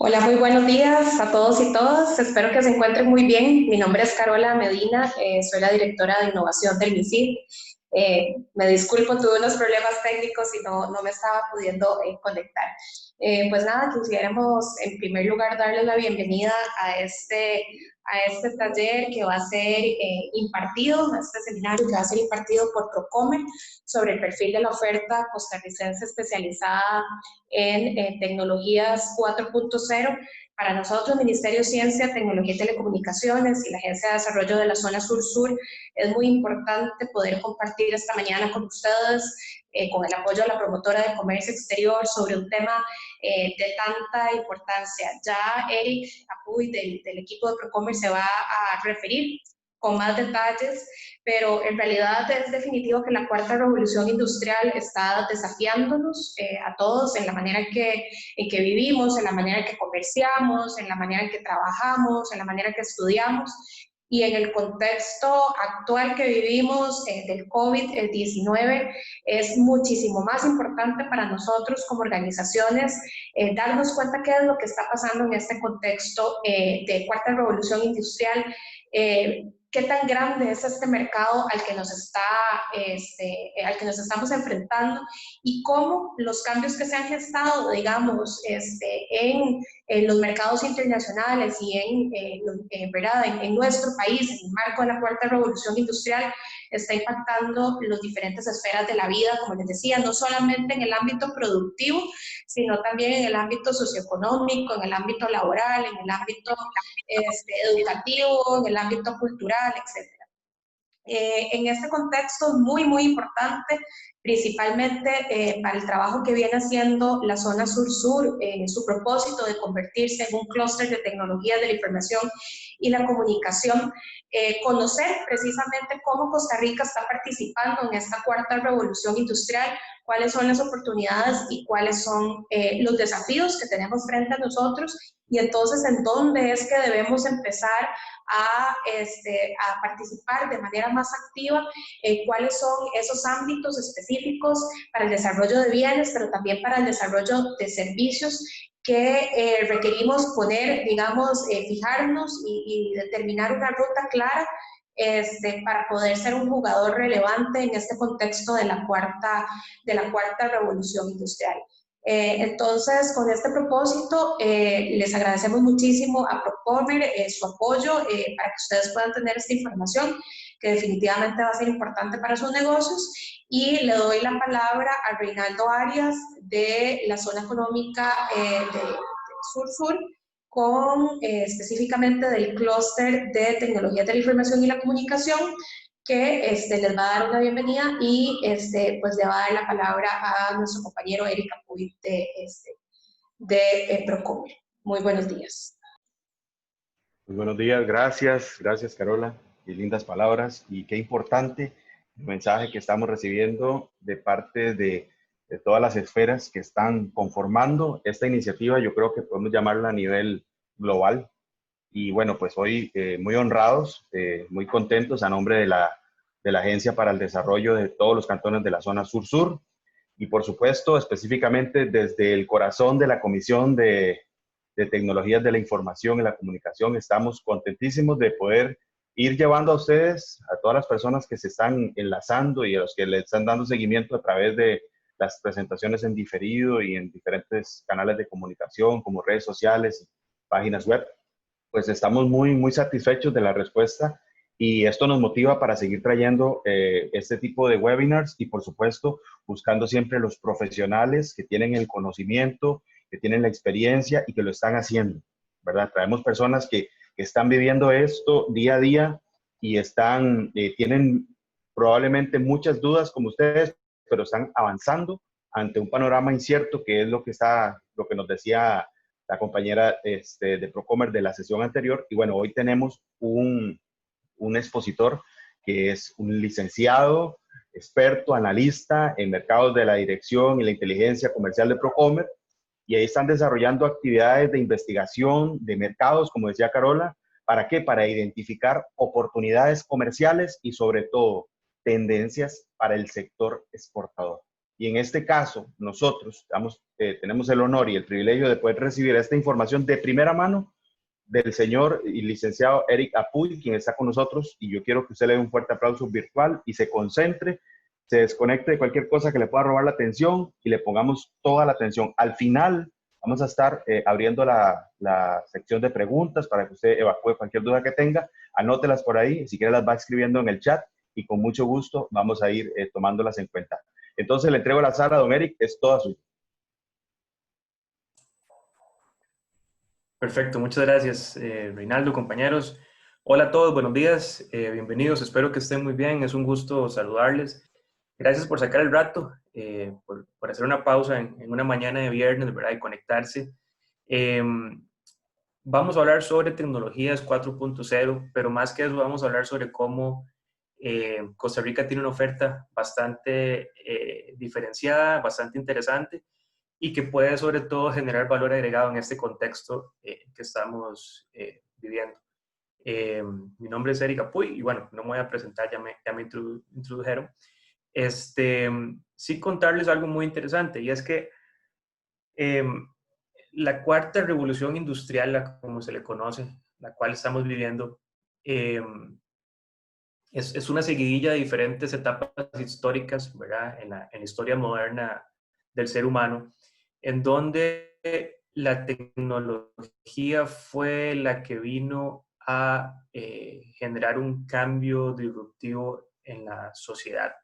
Hola, muy buenos días a todos y todas. Espero que se encuentren muy bien. Mi nombre es Carola Medina, soy la directora de innovación del MISID. Me disculpo, tuve unos problemas técnicos y no me estaba pudiendo conectar. Pues nada, quisiéramos en primer lugar darles la bienvenida a este taller que va a ser impartido, a este seminario que va a ser impartido por Procomer sobre el perfil de la oferta costarricense especializada en tecnologías 4.0. Para nosotros, Ministerio de Ciencia, Tecnología y Telecomunicaciones y la Agencia de Desarrollo de la Zona Sur-Sur, es muy importante poder compartir esta mañana con ustedes, con el apoyo de la promotora de comercio exterior, sobre un tema de tanta importancia. Ya Eric Apuy del equipo de Procomer se va a referir con más detalles, pero en realidad es definitivo que la cuarta revolución industrial está desafiándonos a todos en la manera en que vivimos, en la manera en que comerciamos, en la manera en que trabajamos, en la manera en que estudiamos. Y en el contexto actual que vivimos del COVID-19, es muchísimo más importante para nosotros como organizaciones darnos cuenta qué es lo que está pasando en este contexto de cuarta revolución industrial. Qué tan grande es este mercado al que nos estamos enfrentando y cómo los cambios que se han gestado, digamos, en los mercados internacionales y ¿verdad? En nuestro país, en el marco de la cuarta revolución industrial, está impactando las diferentes esferas de la vida, como les decía, no solamente en el ámbito productivo, sino también en el ámbito socioeconómico, en el ámbito laboral, en el ámbito educativo, en el ámbito cultural, etcétera. En este contexto es muy importante, principalmente para el trabajo que viene haciendo la zona sur-sur, en su propósito de convertirse en un clúster de tecnologías de la información y la comunicación, conocer precisamente cómo Costa Rica está participando en esta cuarta revolución industrial, cuáles son las oportunidades y cuáles son los desafíos que tenemos frente a nosotros, y entonces en dónde es que debemos empezar a participar de manera más activa, cuáles son esos ámbitos específicos para el desarrollo de bienes, pero también para el desarrollo de servicios que requerimos poner, digamos, fijarnos y determinar una ruta clara para poder ser un jugador relevante en este contexto de la cuarta revolución industrial. Entonces, con este propósito, les agradecemos muchísimo a Procomer su apoyo para que ustedes puedan tener esta información, que definitivamente va a ser importante para sus negocios. Y le doy la palabra a Reinaldo Arias de la zona económica de Sur-Sur, específicamente del clúster de tecnologías de la información y la comunicación, que les va a dar una bienvenida y pues le va a dar la palabra a nuestro compañero Eric Apuy de Procomer. Muy buenos días. Muy buenos días, gracias Carola, y lindas palabras, y qué importante el mensaje que estamos recibiendo de parte de todas las esferas que están conformando esta iniciativa. Yo creo que podemos llamarla a nivel global, y bueno, pues hoy muy honrados, muy contentos a nombre de la Agencia para el Desarrollo de todos los cantones de la zona sur-sur, y por supuesto específicamente desde el corazón de la Comisión de Tecnologías de la Información y la Comunicación. Estamos contentísimos de poder ir llevando a ustedes, a todas las personas que se están enlazando y a los que le están dando seguimiento a través de las presentaciones en diferido y en diferentes canales de comunicación como redes sociales y páginas web. Pues estamos muy satisfechos de la respuesta, y esto nos motiva para seguir trayendo este tipo de webinars, y por supuesto buscando siempre los profesionales que tienen el conocimiento, que tienen la experiencia y que lo están haciendo, ¿verdad? Traemos personas que están viviendo esto día a día y tienen probablemente muchas dudas como ustedes, pero están avanzando ante un panorama incierto, que es lo que nos decía la compañera de Procomer de la sesión anterior. Y bueno, hoy tenemos un expositor que es un licenciado, experto, analista en mercados de la dirección y la inteligencia comercial de Procomer, y ahí están desarrollando actividades de investigación de mercados, como decía Carola. ¿Para qué? Para identificar oportunidades comerciales y sobre todo tendencias para el sector exportador. Y en este caso, nosotros tenemos el honor y el privilegio de poder recibir esta información de primera mano del señor y licenciado Eric Apuy, quien está con nosotros, y yo quiero que usted le dé un fuerte aplauso virtual y se concentre, se desconecte de cualquier cosa que le pueda robar la atención y le pongamos toda la atención. Al final vamos a estar abriendo la sección de preguntas para que usted evacúe cualquier duda que tenga, anótelas por ahí, si quiere las va escribiendo en el chat y con mucho gusto vamos a ir tomándolas en cuenta. Entonces le entrego la sala a don Eric, es toda suya. Perfecto, muchas gracias, Reinaldo, compañeros. Hola a todos, buenos días, bienvenidos, espero que estén muy bien, es un gusto saludarles. Gracias por sacar el rato, por hacer una pausa en una mañana de viernes, ¿verdad? Y conectarse. Vamos a hablar sobre tecnologías 4.0, pero más que eso vamos a hablar sobre cómo Costa Rica tiene una oferta bastante diferenciada, bastante interesante, y que puede sobre todo generar valor agregado en este contexto que estamos viviendo. Mi nombre es Eric Apuy y bueno, no me voy a presentar, ya me introdujeron. Sí contarles algo muy interesante y es que la cuarta revolución industrial, como se le conoce, la cual estamos viviendo, es una seguidilla de diferentes etapas históricas, ¿verdad? En la historia moderna del ser humano, en donde la tecnología fue la que vino a generar un cambio disruptivo en la sociedad.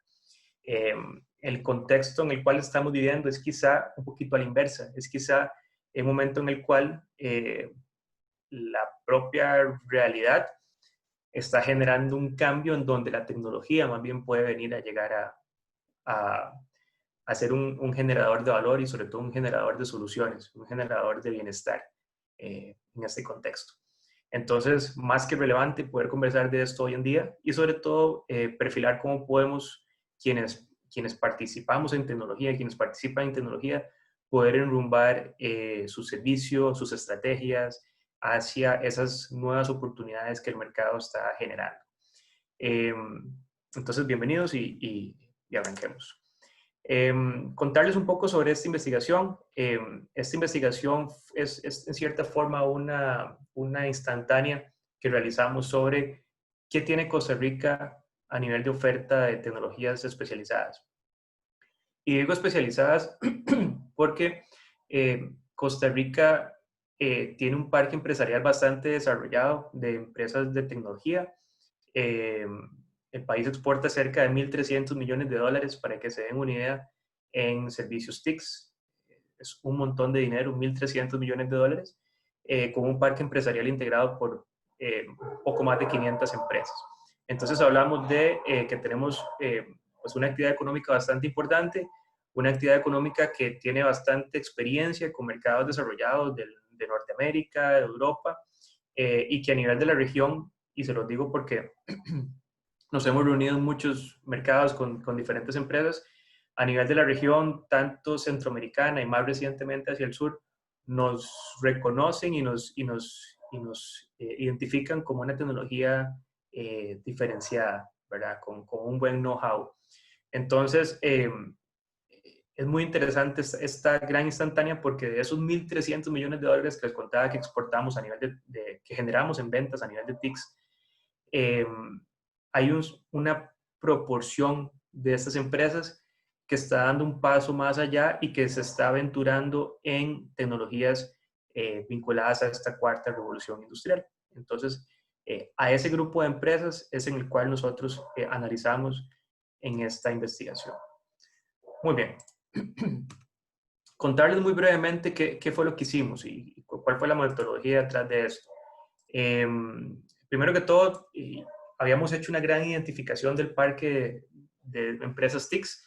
El contexto en el cual estamos viviendo es quizá un poquito a la inversa, es quizá el momento en el cual la propia realidad está generando un cambio en donde la tecnología más bien puede venir a llegar a ser un generador de valor y sobre todo un generador de soluciones, un generador de bienestar en este contexto. Entonces, más que relevante poder conversar de esto hoy en día y sobre todo perfilar cómo podemos, quienes participamos en tecnología, quienes participan en tecnología, poder enrumbar sus servicios, sus estrategias hacia esas nuevas oportunidades que el mercado está generando. Entonces, bienvenidos y arranquemos. Contarles un poco sobre esta investigación. Esta investigación es en cierta forma una instantánea que realizamos sobre qué tiene Costa Rica a nivel de oferta de tecnologías especializadas. Y digo especializadas porque Costa Rica tiene un parque empresarial bastante desarrollado de empresas de tecnología. El país exporta cerca de 1.300 millones de dólares, para que se den una idea, en servicios TICs. Es un montón de dinero, 1.300 millones de dólares, con un parque empresarial integrado por poco más de 500 empresas. Entonces hablamos de que tenemos pues una actividad económica bastante importante, una actividad económica que tiene bastante experiencia con mercados desarrollados de Norteamérica, de Europa, y que a nivel de la región, y se los digo porque nos hemos reunido en muchos mercados con diferentes empresas, a nivel de la región, tanto centroamericana y más recientemente hacia el sur, nos reconocen y nos identifican como una tecnología diferenciada, ¿verdad? Con un buen know-how. Entonces, es muy interesante esta gran instantánea porque de esos 1.300 millones de dólares que les contaba que exportamos a nivel que generamos en ventas a nivel de TICs, hay una proporción de estas empresas que está dando un paso más allá y que se está aventurando en tecnologías vinculadas a esta cuarta revolución industrial. Entonces, a ese grupo de empresas es en el cual nosotros analizamos en esta investigación. Muy bien. Contarles muy brevemente qué fue lo que hicimos y cuál fue la metodología detrás de esto. Primero que todo, habíamos hecho una gran identificación del parque de empresas TICs.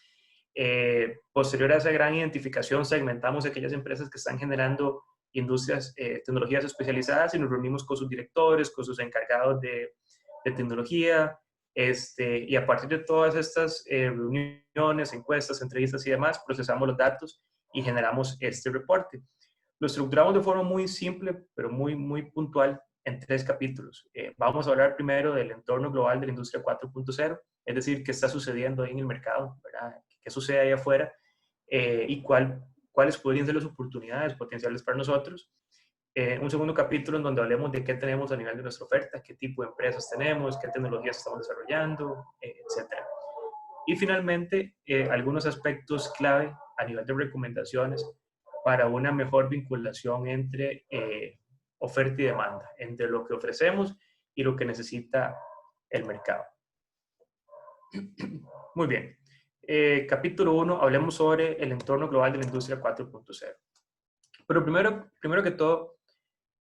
Posterior a esa gran identificación, segmentamos aquellas empresas que están generando industrias, tecnologías especializadas, y nos reunimos con sus directores, con sus encargados de tecnología, y a partir de todas estas reuniones, encuestas, entrevistas y demás, procesamos los datos y generamos este reporte. Lo estructuramos de forma muy simple, pero muy puntual, en 3 capítulos. Vamos a hablar primero del entorno global de la industria 4.0, es decir, qué está sucediendo ahí en el mercado, ¿verdad? ¿Qué sucede ahí afuera? y cuáles podrían ser las oportunidades potenciales para nosotros. Un segundo capítulo en donde hablemos de qué tenemos a nivel de nuestra oferta, qué tipo de empresas tenemos, qué tecnologías estamos desarrollando, etc. Y finalmente, algunos aspectos clave a nivel de recomendaciones para una mejor vinculación entre oferta y demanda, entre lo que ofrecemos y lo que necesita el mercado. Muy bien. Capítulo 1, hablemos sobre el entorno global de la industria 4.0. Pero primero que todo,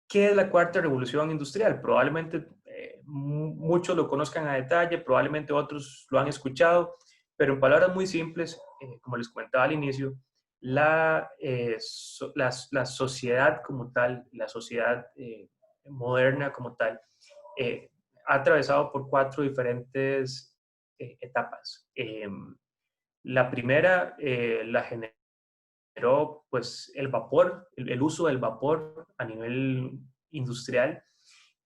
¿qué es la cuarta revolución industrial? Probablemente muchos lo conozcan a detalle, probablemente otros lo han escuchado, pero en palabras muy simples, como les comentaba al inicio, la sociedad como tal, la sociedad moderna como tal, ha atravesado por 4 diferentes etapas. La primera la generó pues el vapor, el uso del vapor a nivel industrial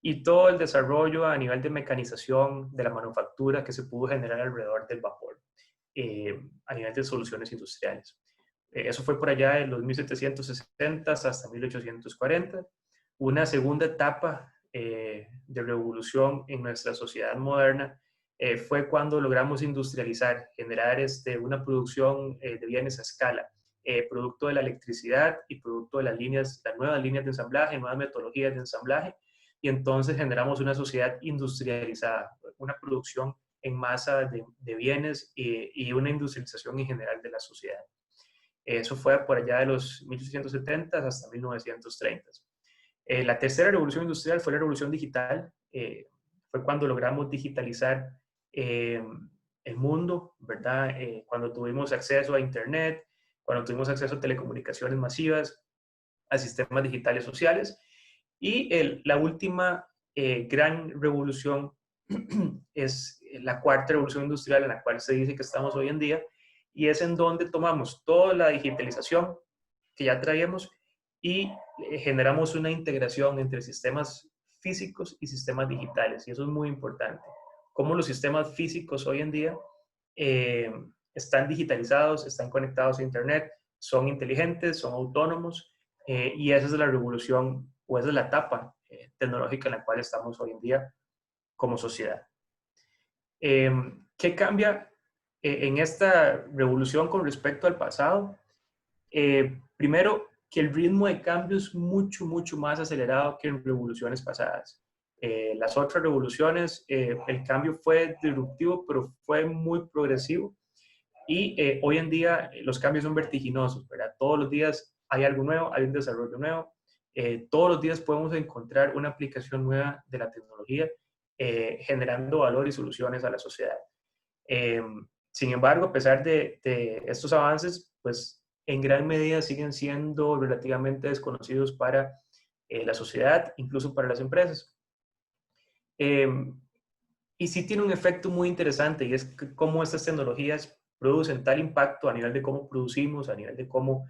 y todo el desarrollo a nivel de mecanización de la manufactura que se pudo generar alrededor del vapor a nivel de soluciones industriales. Eso fue por allá de los 1760 hasta 1840. Una segunda etapa de revolución en nuestra sociedad moderna fue cuando logramos industrializar, generar una producción de bienes a escala, producto de la electricidad y producto de las nuevas líneas de ensamblaje, nuevas metodologías de ensamblaje, y entonces generamos una sociedad industrializada, una producción en masa de bienes y una industrialización en general de la sociedad. Eso fue por allá de los 1870 hasta 1930. La tercera revolución industrial fue la revolución digital. Fue cuando logramos digitalizar el mundo, ¿verdad? Cuando tuvimos acceso a Internet, cuando tuvimos acceso a telecomunicaciones masivas, a sistemas digitales sociales. Y la última gran revolución es la cuarta revolución industrial en la cual se dice que estamos hoy en día, y es en donde tomamos toda la digitalización que ya traíamos y generamos una integración entre sistemas físicos y sistemas digitales, y eso es muy importante. Cómo los sistemas físicos hoy en día están digitalizados, están conectados a Internet, son inteligentes, son autónomos, y esa es la revolución, o esa es la etapa tecnológica en la cual estamos hoy en día como sociedad. ¿Qué cambia en esta revolución con respecto al pasado? Primero, que el ritmo de cambio es mucho, mucho más acelerado que en revoluciones pasadas. Las otras revoluciones, el cambio fue disruptivo, pero fue muy progresivo. Y hoy en día los cambios son vertiginosos, ¿verdad? Todos los días hay algo nuevo, hay un desarrollo nuevo. Todos los días podemos encontrar una aplicación nueva de la tecnología generando valor y soluciones a la sociedad. Sin embargo, a pesar de estos avances, pues en gran medida siguen siendo relativamente desconocidos para la sociedad, incluso para las empresas. Y sí tiene un efecto muy interesante, y es cómo estas tecnologías producen tal impacto a nivel de cómo producimos, a nivel de cómo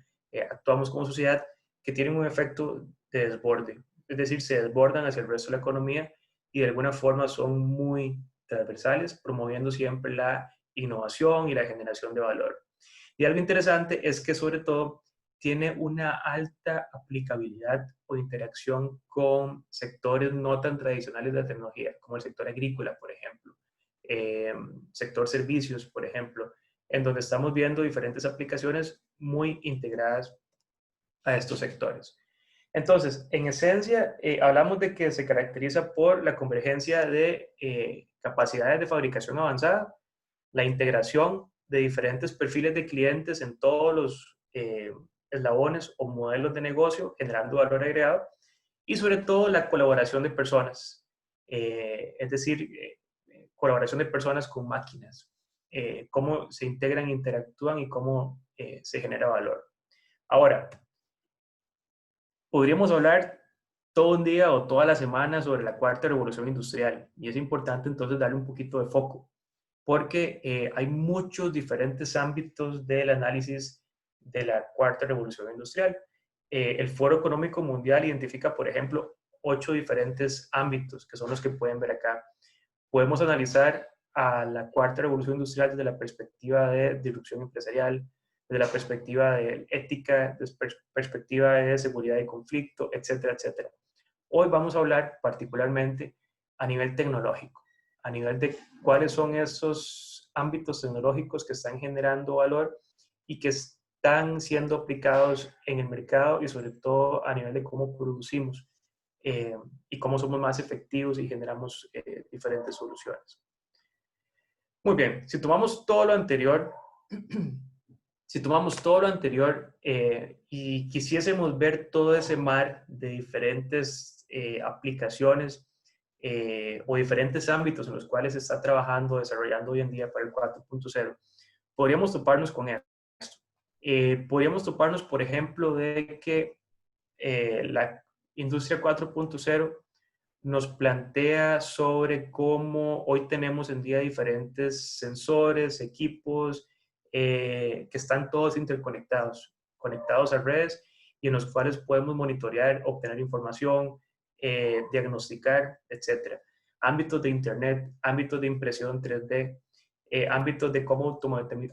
actuamos como sociedad, que tienen un efecto de desborde. Es decir, se desbordan hacia el resto de la economía y de alguna forma son muy transversales, promoviendo siempre la innovación y la generación de valor. Y algo interesante es que sobre todo tiene una alta aplicabilidad o interacción con sectores no tan tradicionales de la tecnología, como el sector agrícola, por ejemplo, sector servicios, por ejemplo, en donde estamos viendo diferentes aplicaciones muy integradas a estos sectores. Entonces, en esencia, hablamos de que se caracteriza por la convergencia de capacidades de fabricación avanzada, la integración de diferentes perfiles de clientes en todos los eslabones o modelos de negocio, generando valor agregado, y sobre todo la colaboración de personas, es decir, colaboración de personas con máquinas, cómo se integran, interactúan y cómo se genera valor. Ahora, podríamos hablar todo un día o toda la semana sobre la cuarta revolución industrial, y es importante entonces darle un poquito de foco, porque hay muchos diferentes ámbitos del análisis de la cuarta revolución industrial. El Foro Económico Mundial identifica, por ejemplo, 8 diferentes ámbitos, que son los que pueden ver acá. Podemos analizar a la cuarta revolución industrial desde la perspectiva de disrupción empresarial, desde la perspectiva de ética, desde perspectiva de seguridad y conflicto, etcétera, etcétera. Hoy vamos a hablar particularmente a nivel tecnológico, a nivel de cuáles son esos ámbitos tecnológicos que están generando valor y que están siendo aplicados en el mercado y sobre todo a nivel de cómo producimos y cómo somos más efectivos y generamos diferentes soluciones. Muy bien, si tomamos todo lo anterior, y quisiésemos ver todo ese mar de diferentes aplicaciones o diferentes ámbitos en los cuales se está trabajando, desarrollando hoy en día para el 4.0, podríamos toparnos con esto. Podríamos toparnos, por ejemplo, de que la industria 4.0 nos plantea sobre cómo hoy tenemos en día diferentes sensores, equipos, que están todos interconectados, conectados a redes y en los cuales podemos monitorear, obtener información, diagnosticar, etc. Ámbitos de Internet, ámbitos de impresión 3D, ámbitos de cómo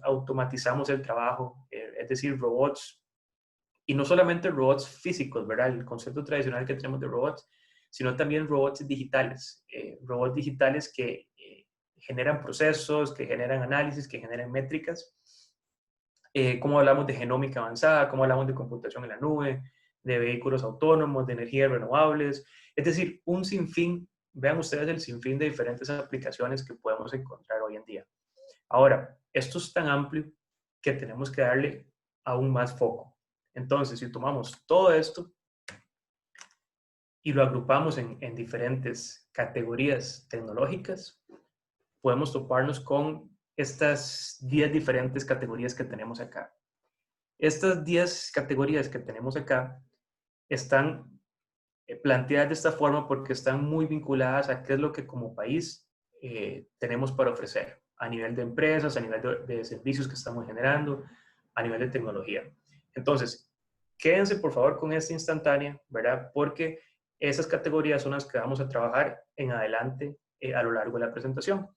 automatizamos el trabajo, es decir, robots, y no solamente robots físicos, ¿verdad? El concepto tradicional que tenemos de robots, sino también robots digitales que generan procesos, que generan análisis, que generan métricas. Cómo hablamos de genómica avanzada, cómo hablamos de computación en la nube, de vehículos autónomos, de energías renovables, es decir, un sinfín, vean ustedes el sinfín de diferentes aplicaciones que podemos encontrar hoy en día. Ahora, esto es tan amplio que tenemos que darle aún más foco. Entonces, si tomamos todo esto y lo agrupamos en diferentes categorías tecnológicas, podemos toparnos con estas 10 diferentes categorías que tenemos acá. Estas 10 categorías que tenemos acá están planteadas de esta forma porque están muy vinculadas a qué es lo que como país tenemos para ofrecer a nivel de empresas, a nivel de servicios que estamos generando, a nivel de tecnología. Entonces, quédense por favor con esta instantánea, ¿verdad? Porque esas categorías son las que vamos a trabajar en adelante a lo largo de la presentación.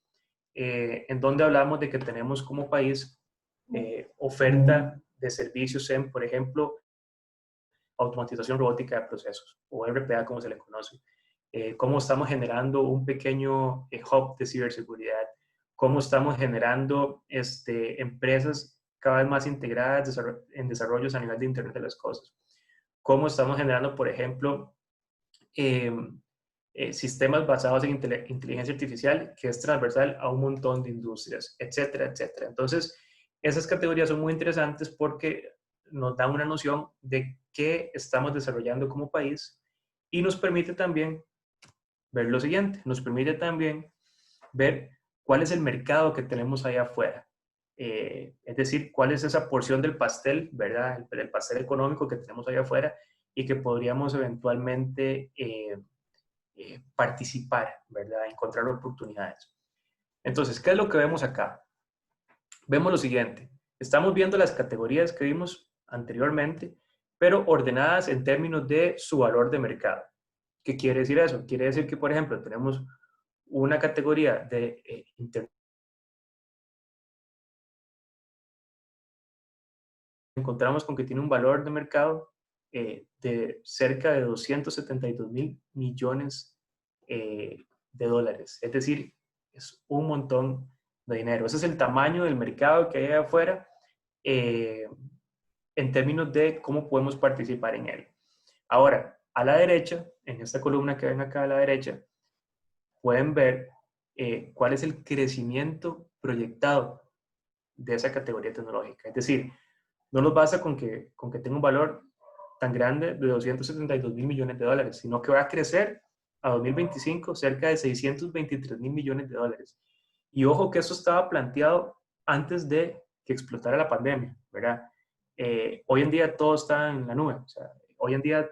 En donde hablamos de que tenemos como país oferta de servicios en, por ejemplo, automatización robótica de procesos, o RPA como se le conoce. Cómo estamos generando un pequeño hub de ciberseguridad, cómo estamos generando empresas cada vez más integradas en desarrollos a nivel de Internet de las Cosas. Cómo estamos generando, por ejemplo, sistemas basados en inteligencia artificial que es transversal a un montón de industrias, etcétera, etcétera. Entonces, esas categorías son muy interesantes porque nos dan una noción de qué estamos desarrollando como país y nos permite también ver lo siguiente, nos permite también ver cuál es el mercado que tenemos allá afuera. Es decir, cuál es esa porción del pastel, ¿verdad? El pastel económico que tenemos allá afuera y que podríamos eventualmente participar, ¿verdad? Encontrar oportunidades. Entonces, ¿qué es lo que vemos acá? Vemos lo siguiente. Estamos viendo las categorías que vimos anteriormente, pero ordenadas en términos de su valor de mercado. ¿Qué quiere decir eso? Quiere decir que, por ejemplo, tenemos una categoría de Internet. Encontramos con que tiene un valor de mercado de cerca de 272.000 millones de dólares. Es decir, es un montón de dinero. Ese es el tamaño del mercado que hay afuera en términos de cómo podemos participar en él. Ahora, a la derecha, en esta columna que ven acá a la derecha, pueden ver cuál es el crecimiento proyectado de esa categoría tecnológica. Es decir, no nos basta con que tenga un valor tan grande de 272.000 millones de dólares, sino que va a crecer a 2025 cerca de 623.000 millones de dólares. Y ojo que esto estaba planteado antes de que explotara la pandemia, ¿verdad? Hoy en día todo está en la nube. O sea, hoy en día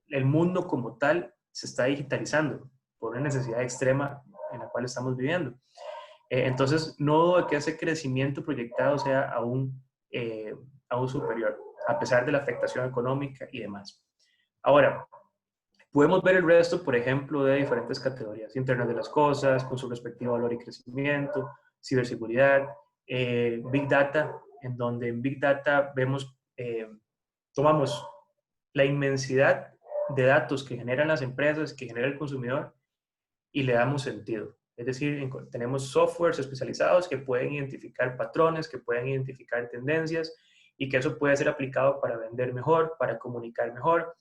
el mundo como tal se está digitalizando por una necesidad extrema en la cual estamos viviendo. Entonces, no dudo que ese crecimiento proyectado sea aún superior, a pesar de la afectación económica y demás. Ahora, podemos ver el resto, por ejemplo, de diferentes categorías. Internet de las cosas, con su respectivo valor y crecimiento, ciberseguridad, Big Data, en donde en Big Data vemos, tomamos la inmensidad de datos que generan las empresas, que genera el consumidor, y le damos sentido. Es decir, tenemos softwares especializados que pueden identificar patrones, que pueden identificar tendencias, y que eso puede ser aplicado para vender mejor, para comunicar mejor,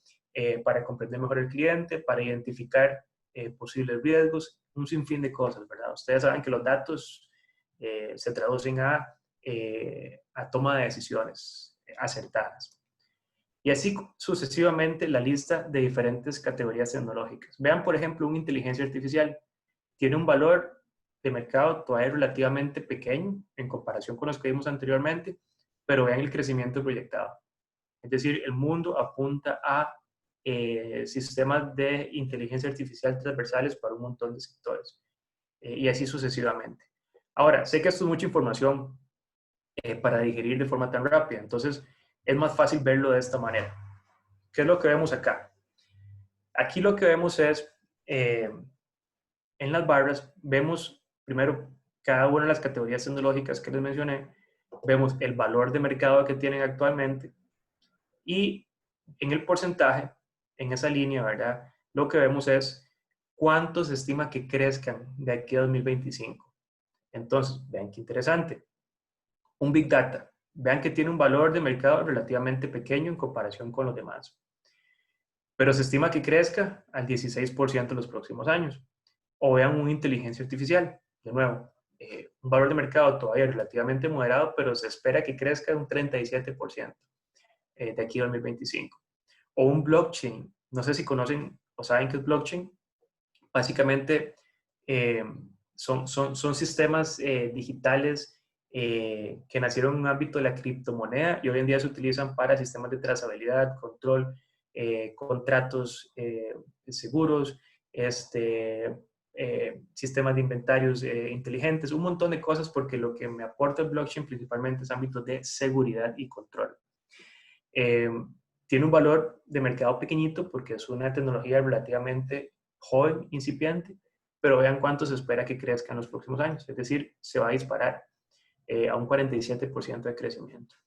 para comprender mejor el cliente, para identificar posibles riesgos, un sinfín de cosas, ¿verdad? Ustedes saben que los datos se traducen a toma de decisiones acertadas. Y así sucesivamente la lista de diferentes categorías tecnológicas. Vean, por ejemplo, una inteligencia artificial. Tiene un valor de mercado todavía relativamente pequeño en comparación con los que vimos anteriormente, pero vean el crecimiento proyectado. Es decir, el mundo apunta a sistemas de inteligencia artificial transversales para un montón de sectores, y así sucesivamente. Ahora, sé que esto es mucha información para digerir de forma tan rápida, entonces es más fácil verlo de esta manera. ¿Qué es lo que vemos acá? Aquí lo que vemos es, en las barras, vemos primero cada una de las categorías tecnológicas que les mencioné, vemos el valor de mercado que tienen actualmente, y en el porcentaje, en esa línea, ¿verdad? Lo que vemos es cuánto se estima que crezcan de aquí a 2025. Entonces, vean qué interesante. Un Big Data. Vean que tiene un valor de mercado relativamente pequeño en comparación con los demás. Pero se estima que crezca al 16% en los próximos años. O vean una inteligencia artificial. De nuevo, un valor de mercado todavía relativamente moderado, pero se espera que crezca un 37% de aquí a 2025. O un blockchain. No sé si conocen o saben qué es blockchain. Básicamente son sistemas digitales que nacieron en un ámbito de la criptomoneda y hoy en día se utilizan para sistemas de trazabilidad, control, contratos seguros, sistemas de inventarios inteligentes, un montón de cosas, porque lo que me aporta el blockchain principalmente es ámbitos de seguridad y control. Tiene un valor de mercado pequeñito porque es una tecnología relativamente joven, incipiente, pero vean cuánto se espera que crezca en los próximos años, es decir, se va a disparar a un 47% de crecimiento.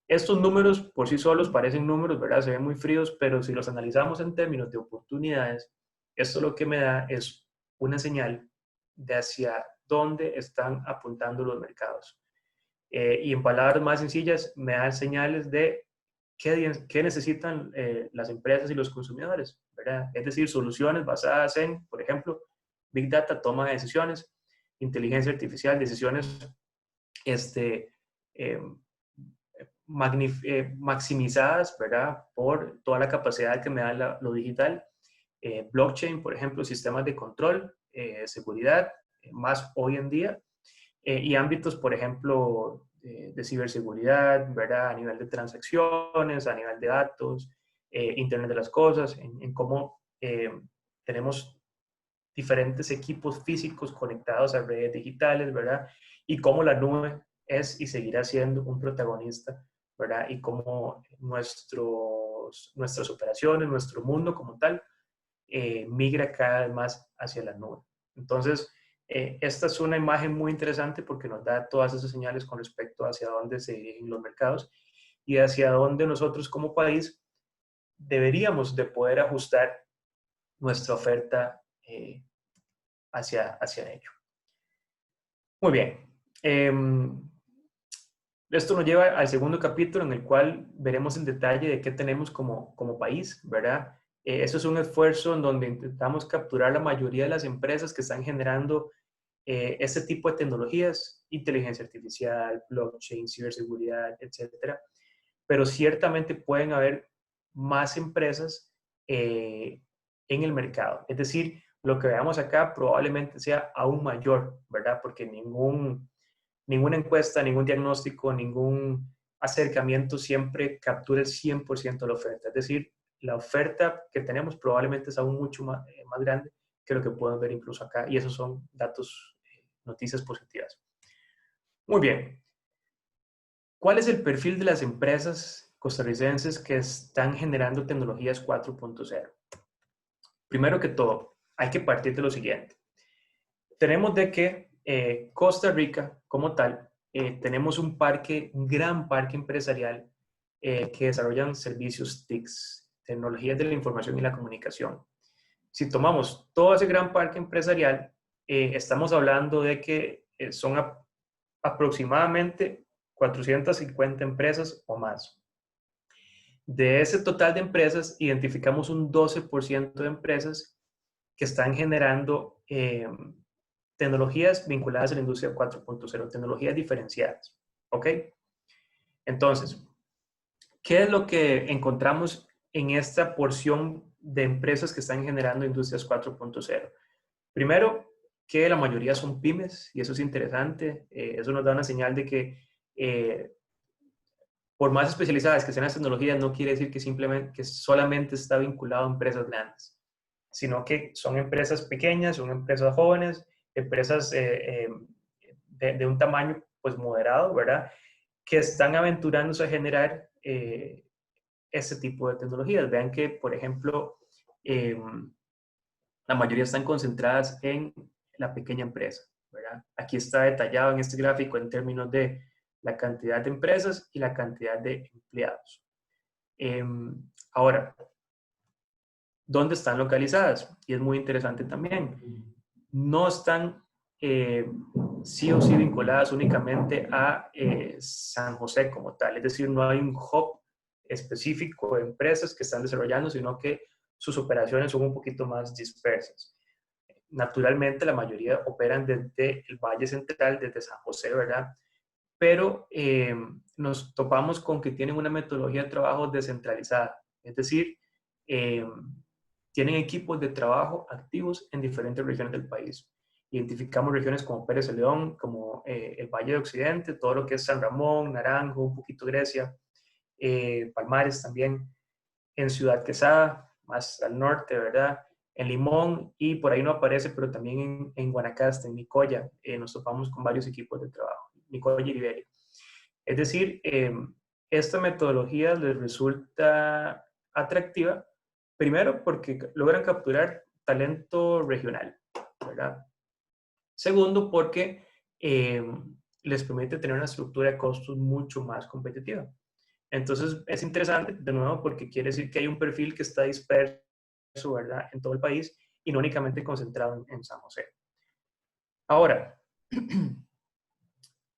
Estos números por sí solos parecen números, ¿verdad? Se ven muy fríos, pero si los analizamos en términos de oportunidades, esto lo que me da es una señal de hacia dónde están apuntando los mercados. Y en palabras más sencillas, me dan señales de qué necesitan las empresas y los consumidores, ¿verdad? Es decir, soluciones basadas en, por ejemplo, Big Data, toma de decisiones, inteligencia artificial, decisiones maximizadas, ¿verdad? Por toda la capacidad que me da lo digital. Blockchain, por ejemplo, sistemas de control, seguridad, más hoy en día, y ámbitos, por ejemplo, de ciberseguridad, ¿verdad? A nivel de transacciones, a nivel de datos, Internet de las cosas, en cómo tenemos diferentes equipos físicos conectados a redes digitales, ¿verdad? Y cómo la nube es y seguirá siendo un protagonista, ¿verdad? Y cómo nuestras operaciones, nuestro mundo como tal, migra cada vez más hacia la nube. Entonces, esta es una imagen muy interesante porque nos da todas esas señales con respecto hacia dónde se dirigen los mercados y hacia dónde nosotros como país deberíamos de poder ajustar nuestra oferta hacia ello. Muy bien. Esto nos lleva al segundo capítulo en el cual veremos en detalle de qué tenemos como país, ¿verdad? Eso es un esfuerzo en donde intentamos capturar la mayoría de las empresas que están generando este tipo de tecnologías, inteligencia artificial, blockchain, ciberseguridad, etcétera. Pero ciertamente pueden haber más empresas en el mercado. Es decir, lo que veamos acá probablemente sea aún mayor, ¿verdad? Porque ninguna encuesta, ningún diagnóstico, ningún acercamiento siempre captura el 100% de la oferta. Es decir, la oferta que tenemos probablemente es aún mucho más grande que lo que podemos ver incluso acá. Y esos son datos, noticias positivas. Muy bien. ¿Cuál es el perfil de las empresas costarricenses que están generando tecnologías 4.0? Primero que todo, hay que partir de lo siguiente. Tenemos de que Costa Rica, como tal, tenemos un gran parque empresarial que desarrollan servicios TICs, tecnologías de la información y la comunicación. Si tomamos todo ese gran parque empresarial, estamos hablando de que son aproximadamente 450 empresas o más. De ese total de empresas, identificamos un 12% de empresas que están generando tecnologías vinculadas a la industria 4.0, tecnologías diferenciadas. ¿Ok? Entonces, ¿qué es lo que encontramos en esta porción de empresas que están generando industrias 4.0? Primero, que la mayoría son pymes, y eso es interesante. Eso nos da una señal de que por más especializadas que sean las tecnologías, no quiere decir que solamente está vinculado a empresas grandes, sino que son empresas pequeñas, son empresas jóvenes, empresas de un tamaño pues moderado, ¿verdad? Que están aventurándose a generar ese tipo de tecnologías. Vean que, por ejemplo, la mayoría están concentradas en la pequeña empresa, ¿verdad? Aquí está detallado en este gráfico en términos de la cantidad de empresas y la cantidad de empleados. Ahora, ¿dónde están localizadas? Y es muy interesante también. No están sí o sí vinculadas únicamente a San José como tal. Es decir, no hay un hub específico de empresas que están desarrollando, sino que sus operaciones son un poquito más dispersas. Naturalmente, la mayoría operan desde el Valle Central, desde San José, ¿verdad? Pero nos topamos con que tienen una metodología de trabajo descentralizada. Es decir, tienen equipos de trabajo activos en diferentes regiones del país. Identificamos regiones como Pérez Celedón, como el Valle de Occidente, todo lo que es San Ramón, Naranjo, un poquito Grecia, Palmares también, en Ciudad Quesada, más al norte, ¿verdad? En Limón, y por ahí no aparece, pero también en Guanacaste, en Nicoya, nos topamos con varios equipos de trabajo, Nicoya y Liberia. Es decir, esta metodología les resulta atractiva, primero porque logran capturar talento regional, ¿verdad? Segundo, porque les permite tener una estructura de costos mucho más competitiva. Entonces, es interesante, de nuevo, porque quiere decir que hay un perfil que está disperso, ¿verdad?, en todo el país y no únicamente concentrado en San José. Ahora,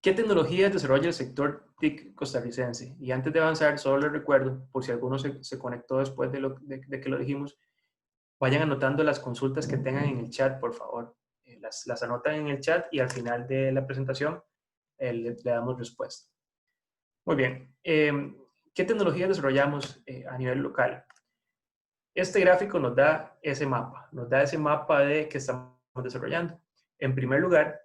¿qué tecnologías desarrolla el sector TIC costarricense? Y antes de avanzar, solo les recuerdo, por si alguno se conectó después de que lo dijimos, vayan anotando las consultas que tengan en el chat, por favor. Las anotan en el chat y al final de la presentación le damos respuesta. Muy bien. ¿Qué tecnologías desarrollamos a nivel local? Este gráfico nos da ese mapa de que estamos desarrollando. En primer lugar,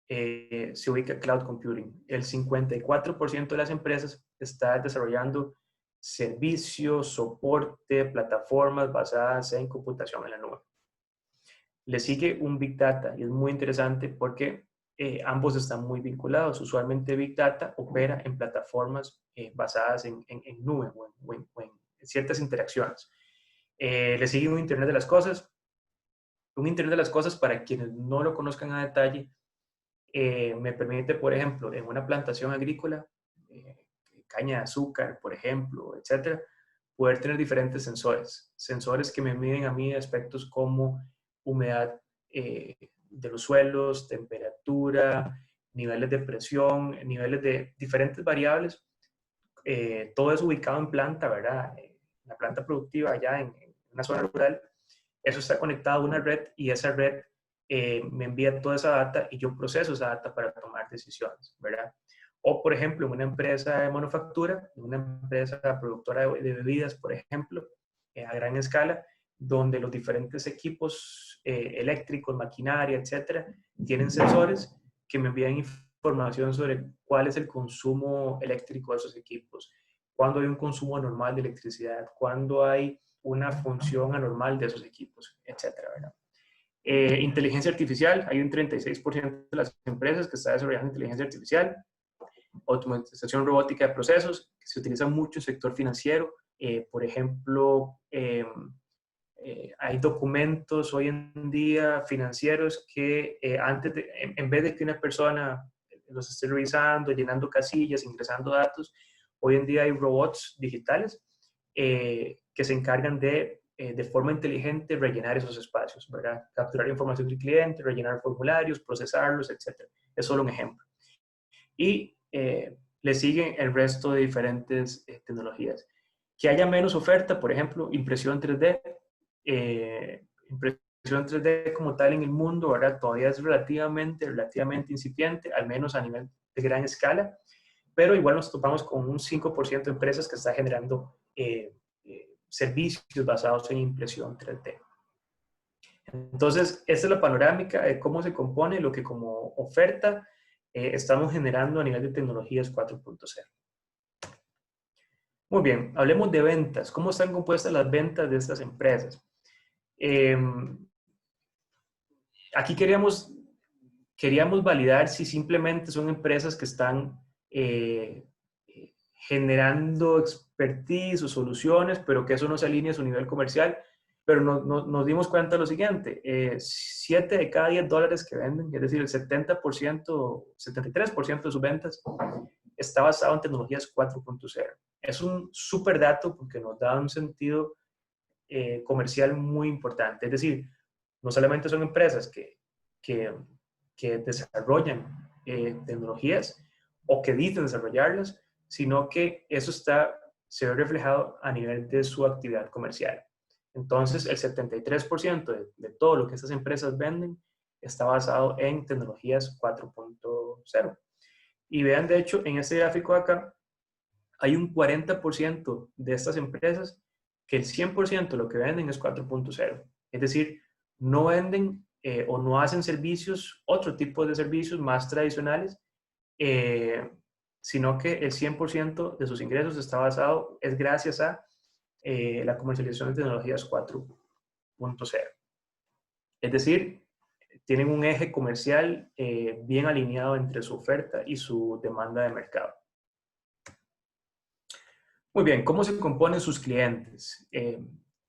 se ubica Cloud Computing. El 54% de las empresas está desarrollando servicios, soporte, plataformas basadas en computación en la nube. Le sigue un Big Data y es muy interesante porque ambos están muy vinculados. Usualmente Big Data opera en plataformas basadas en nube o en ciertas interacciones. Le sigue un Internet de las Cosas. Un Internet de las Cosas, para quienes no lo conozcan a detalle, me permite, por ejemplo, en una plantación agrícola, caña de azúcar, por ejemplo, etcétera, poder tener diferentes sensores que me miden a mí aspectos como humedad de los suelos, temperatura, niveles de presión, niveles de diferentes variables, todo es ubicado en planta, ¿verdad? La planta productiva allá en una zona rural, eso está conectado a una red y esa red me envía toda esa data y yo proceso esa data para tomar decisiones, ¿verdad? O, por ejemplo, en una empresa de manufactura, en una empresa productora de bebidas, por ejemplo, a gran escala, donde los diferentes equipos eléctricos, maquinaria, etcétera, tienen sensores que me envían información sobre cuál es el consumo eléctrico de esos equipos, cuándo hay un consumo anormal de electricidad, cuándo hay una función anormal de esos equipos, etcétera, ¿verdad? Inteligencia artificial, hay un 36% de las empresas que está desarrollando inteligencia artificial. Automatización robótica de procesos, que se utiliza mucho en el sector financiero. Por ejemplo, hay documentos hoy en día financieros que antes en vez de que una persona los esté revisando, llenando casillas, ingresando datos. Hoy en día hay robots digitales que se encargan de forma inteligente rellenar esos espacios, ¿verdad? Capturar información del cliente, rellenar formularios, procesarlos, etc. Es solo un ejemplo. Y le siguen el resto de diferentes tecnologías. Que haya menos oferta, por ejemplo, impresión 3D. Impresión 3D como tal en el mundo, ¿verdad? Todavía es relativamente incipiente, al menos a nivel de gran escala, pero igual nos topamos con un 5% de empresas que está generando servicios basados en impresión 3D. Entonces, esta es la panorámica de cómo se compone lo que como oferta estamos generando a nivel de tecnologías 4.0. Muy bien, hablemos de ventas. ¿Cómo están compuestas las ventas de estas empresas? Aquí queríamos validar si simplemente son empresas que están generando expertise o soluciones, pero que eso no se alinea a su nivel comercial. Pero nos dimos cuenta de lo siguiente, 7 de cada 10 dólares que venden, es decir, el 70%, 73% de sus ventas, está basado en tecnologías 4.0. Es un súper dato porque nos da un sentido comercial muy importante. Es decir, no solamente son empresas que desarrollan tecnologías o que dicen desarrollarlas, sino que eso se ve reflejado a nivel de su actividad comercial. Entonces, el 73% de todo lo que estas empresas venden está basado en tecnologías 4.0. Y vean, de hecho, en este gráfico de acá, hay un 40% de estas empresas que el 100% de lo que venden es 4.0. Es decir, no venden o no hacen servicios, otro tipo de servicios más tradicionales, sino que el 100% de sus ingresos está basado, es gracias a la comercialización de tecnologías 4.0. Es decir, tienen un eje comercial bien alineado entre su oferta y su demanda de mercado. Muy bien, ¿cómo se componen sus clientes?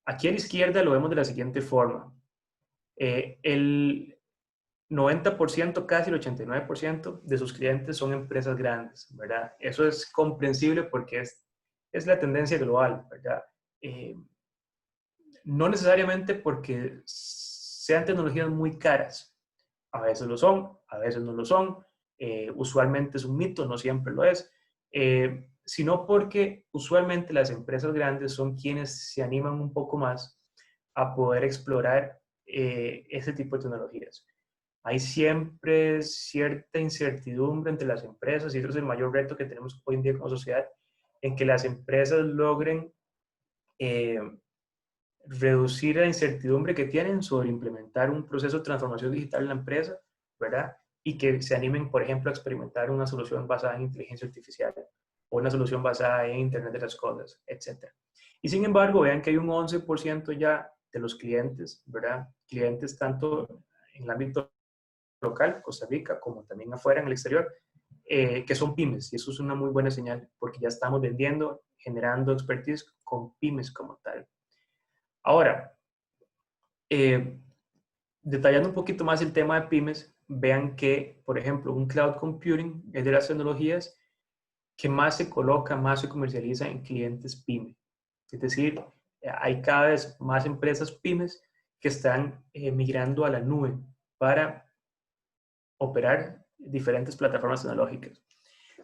Aquí a la izquierda lo vemos de la siguiente forma. El 90%, casi el 89% de sus clientes son empresas grandes, ¿verdad? Eso es comprensible porque es la tendencia global, ¿verdad? No necesariamente porque sean tecnologías muy caras. A veces lo son, a veces no lo son. Usualmente es un mito, no siempre lo es. Sino porque usualmente las empresas grandes son quienes se animan un poco más a poder explorar ese tipo de tecnologías. Hay siempre cierta incertidumbre entre las empresas y eso es el mayor reto que tenemos hoy en día como sociedad, en que las empresas logren reducir la incertidumbre que tienen sobre implementar un proceso de transformación digital en la empresa, ¿verdad? Y que se animen, por ejemplo, a experimentar una solución basada en inteligencia artificial o una solución basada en Internet de las Cosas, etc. Y sin embargo, vean que hay un 11% ya de los clientes, ¿verdad? Clientes tanto en el ámbito local, Costa Rica, como también afuera en el exterior, que son pymes. Y eso es una muy buena señal porque ya estamos vendiendo, generando expertise con pymes como tal. Ahora, detallando un poquito más el tema de pymes, vean que, por ejemplo, un cloud computing es de las tecnologías que más se coloca, más se comercializa en clientes pyme. Es decir, hay cada vez más empresas pymes que están migrando a la nube para operar diferentes plataformas tecnológicas.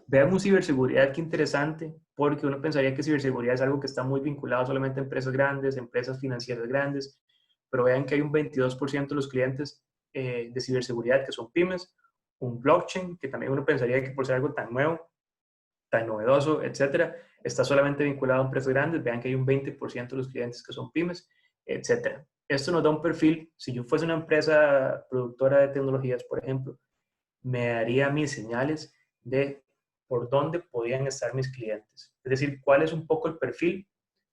Veamos ciberseguridad, qué interesante, porque uno pensaría que ciberseguridad es algo que está muy vinculado solamente a empresas grandes, empresas financieras grandes, pero vean que hay un 22% de los clientes de ciberseguridad que son pymes, un blockchain, que también uno pensaría que por ser algo tan nuevo, tan novedoso, etcétera, está solamente vinculado a empresas grandes, vean que hay un 20% de los clientes que son pymes, etcétera. Esto nos da un perfil, si yo fuese una empresa productora de tecnologías, por ejemplo, me daría mis señales de por dónde podían estar mis clientes. Es decir, cuál es un poco el perfil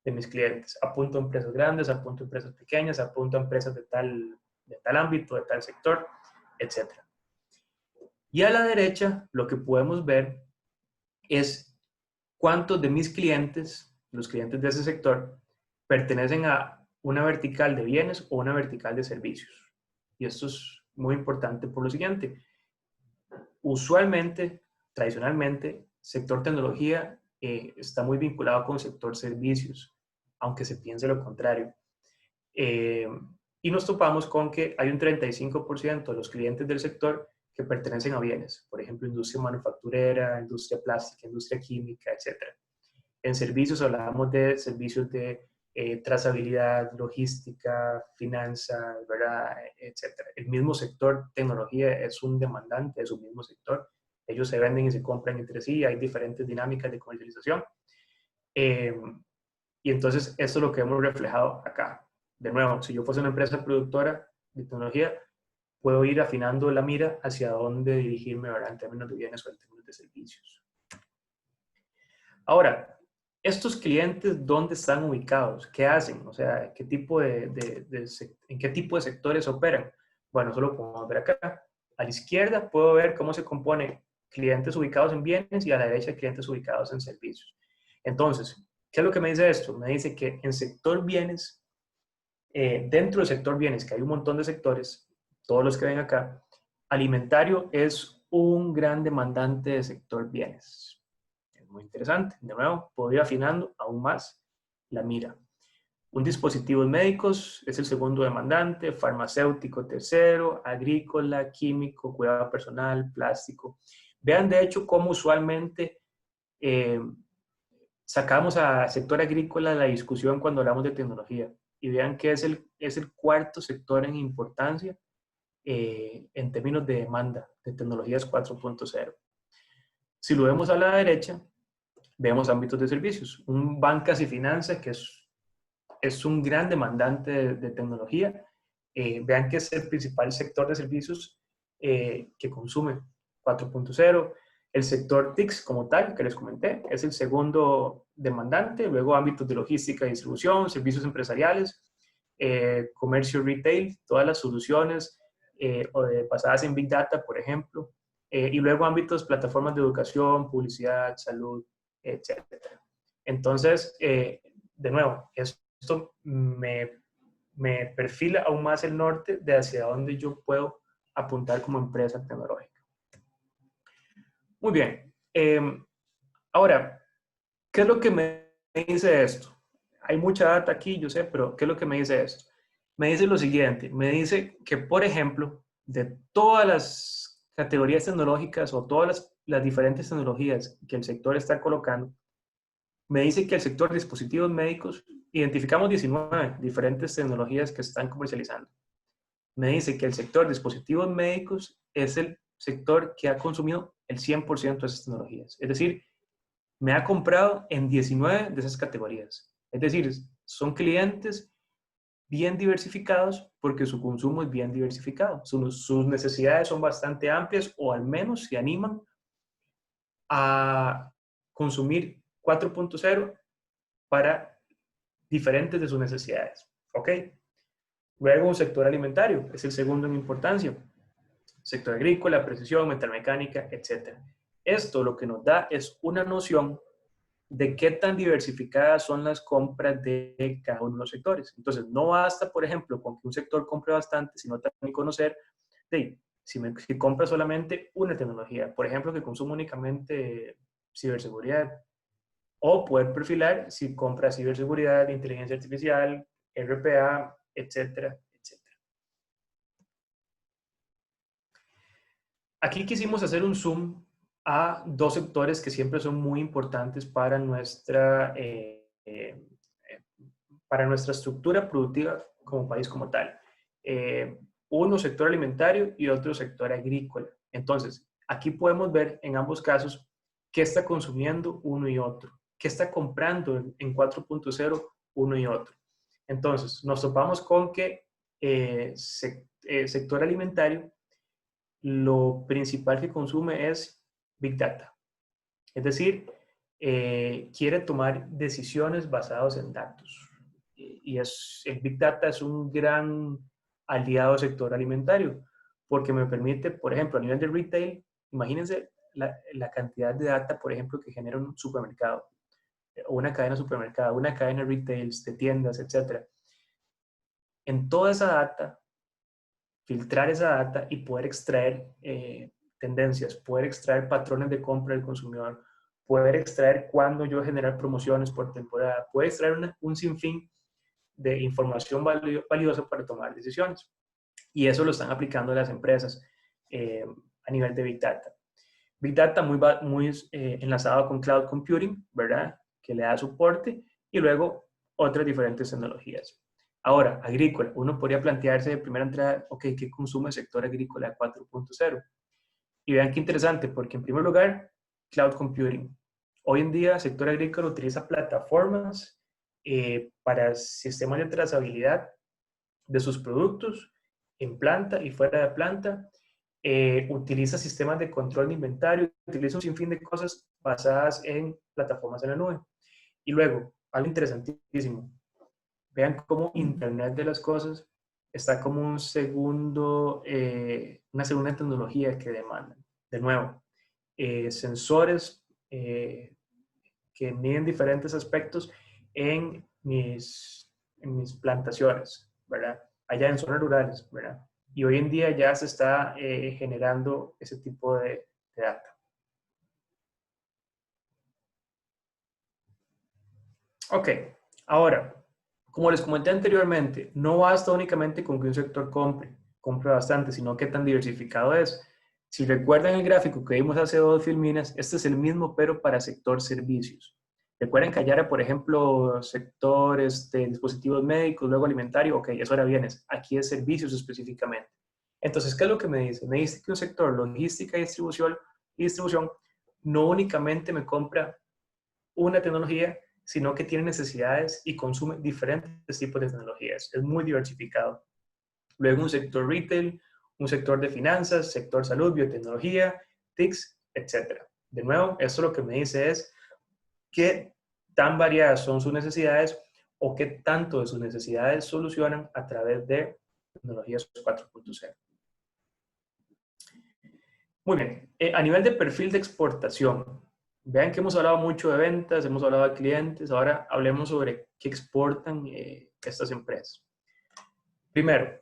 de mis clientes. Apunto a empresas grandes, apunto a empresas pequeñas, apunto a empresas de tal ámbito, de tal sector, etc. Y a la derecha, lo que podemos ver es cuántos de mis clientes, los clientes de ese sector, pertenecen a una vertical de bienes o una vertical de servicios. Y esto es muy importante por lo siguiente. usualmente, tradicionalmente, sector tecnología está muy vinculado con sector servicios, aunque se piense lo contrario. Y nos topamos con que hay un 35% de los clientes del sector que pertenecen a bienes, por ejemplo, industria manufacturera, industria plástica, industria química, etc. En servicios hablamos de servicios de trazabilidad, logística, finanzas, ¿verdad? Etcétera. El mismo sector tecnología es un demandante de su mismo sector. Ellos se venden y se compran entre sí, hay diferentes dinámicas de comercialización. Y entonces esto es lo que hemos reflejado acá. De nuevo, si yo fuese una empresa productora de tecnología, puedo ir afinando la mira hacia dónde dirigirme, ¿verdad? En términos de bienes o en términos de servicios. Ahora, estos clientes, ¿dónde están ubicados? ¿Qué hacen? O sea, ¿en qué tipo de sectores operan? Bueno, eso lo podemos ver acá. A la izquierda puedo ver cómo se compone clientes ubicados en bienes y a la derecha clientes ubicados en servicios. Entonces, ¿qué es lo que me dice esto? Me dice que en sector bienes, dentro del sector bienes, que hay un montón de sectores, todos los que ven acá, alimentario es un gran demandante de sector bienes. Es muy interesante. De nuevo, puedo ir afinando aún más la mira. Un dispositivos médicos es el segundo demandante, farmacéutico tercero, agrícola, químico, cuidado personal, plástico. Vean de hecho cómo usualmente sacamos a sector agrícola de la discusión cuando hablamos de tecnología. Y vean que es el cuarto sector en importancia en términos de demanda de tecnologías 4.0. Si lo vemos a la derecha, vemos ámbitos de servicios. Bancas y finanzas, que es un gran demandante de tecnología. Vean que es el principal sector de servicios que consume 4.0. El sector TICS como tal, que les comenté, es el segundo demandante. Luego ámbitos de logística y distribución, servicios empresariales, comercio retail, todas las soluciones basadas en Big Data, por ejemplo. Y luego ámbitos, plataformas de educación, publicidad, salud, etc. Entonces, de nuevo, esto me perfila aún más el norte de hacia dónde yo puedo apuntar como empresa tecnológica. Muy bien. Ahora, ¿qué es lo que me dice esto? Hay mucha data aquí, yo sé, pero ¿qué es lo que me dice esto? Me dice lo siguiente, me dice que, por ejemplo, de todas las categorías tecnológicas o todas las diferentes tecnologías que el sector está colocando, me dice que el sector de dispositivos médicos, identificamos 19 diferentes tecnologías que están comercializando. Me dice que el sector de dispositivos médicos es el sector que ha consumido el 100% de esas tecnologías. Es decir, me ha comprado en 19 de esas categorías. Es decir, son clientes bien diversificados porque su consumo es bien diversificado. Sus necesidades son bastante amplias o al menos se animan a consumir 4.0 para diferentes de sus necesidades. ¿Ok? Luego un sector alimentario, es el segundo en importancia. Sector agrícola, precisión, metalmecánica, etc. Esto lo que nos da es una noción de qué tan diversificadas son las compras de cada uno de los sectores. Entonces, no basta, por ejemplo, con que un sector compre bastante, sino también conocer si compra solamente una tecnología, por ejemplo, que consuma únicamente ciberseguridad, o poder perfilar si compra ciberseguridad, inteligencia artificial, RPA, etcétera, etcétera. Aquí quisimos hacer un zoom a dos sectores que siempre son muy importantes para nuestra estructura productiva como país como tal. Uno, sector alimentario y otro, sector agrícola. Entonces, aquí podemos ver en ambos casos qué está consumiendo uno y otro, qué está comprando en 4.0 uno y otro. Entonces, nos topamos con que sector alimentario, lo principal que consume es Big Data. Es decir, quiere tomar decisiones basadas en datos. Y el Big Data es un gran aliado del sector alimentario, porque me permite, por ejemplo, a nivel de retail, imagínense la cantidad de data, por ejemplo, que genera un supermercado, o una cadena de supermercado, una cadena de retails, de tiendas, etc. En toda esa data, filtrar esa data y poder extraer tendencias, poder extraer patrones de compra del consumidor, poder extraer cuándo yo generar promociones por temporada, poder extraer un sinfín de información valiosa para tomar decisiones. Y eso lo están aplicando las empresas a nivel de Big Data. Big Data muy enlazado con Cloud Computing, ¿verdad? Que le da soporte, y luego otras diferentes tecnologías. Ahora, agrícola. Uno podría plantearse de primera entrada, ok, ¿qué consume el sector agrícola 4.0? Y vean qué interesante, porque en primer lugar, Cloud Computing. Hoy en día el sector agrícola utiliza plataformas para sistemas de trazabilidad de sus productos en planta y fuera de planta. Utiliza sistemas de control de inventario, utiliza un sinfín de cosas basadas en plataformas en la nube. Y luego, algo interesantísimo, vean cómo Internet de las cosas está como una segunda tecnología que demandan. De nuevo, sensores que miden diferentes aspectos en mis plantaciones, ¿verdad? Allá en zonas rurales, ¿verdad? Y hoy en día ya se está generando ese tipo de data. Ok, ahora, como les comenté anteriormente, no basta únicamente con que un sector compre bastante, sino qué tan diversificado es. Si recuerdan el gráfico que vimos hace 2 filminas, este es el mismo, pero para sector servicios. Recuerden que allá era, por ejemplo, sectores de dispositivos médicos, luego alimentario, ok, eso ahora vienes. Aquí es servicios específicamente. Entonces, ¿qué es lo que me dice? Me dice que un sector logística y distribución no únicamente me compra una tecnología, sino que tiene necesidades y consume diferentes tipos de tecnologías. Es muy diversificado. Luego un sector retail, un sector de finanzas, sector salud, biotecnología, TICs, etc. De nuevo, esto lo que me dice es qué tan variadas son sus necesidades o qué tanto de sus necesidades solucionan a través de tecnologías 4.0. Muy bien, a nivel de perfil de exportación, vean que hemos hablado mucho de ventas, hemos hablado de clientes, ahora hablemos sobre qué exportan estas empresas. Primero,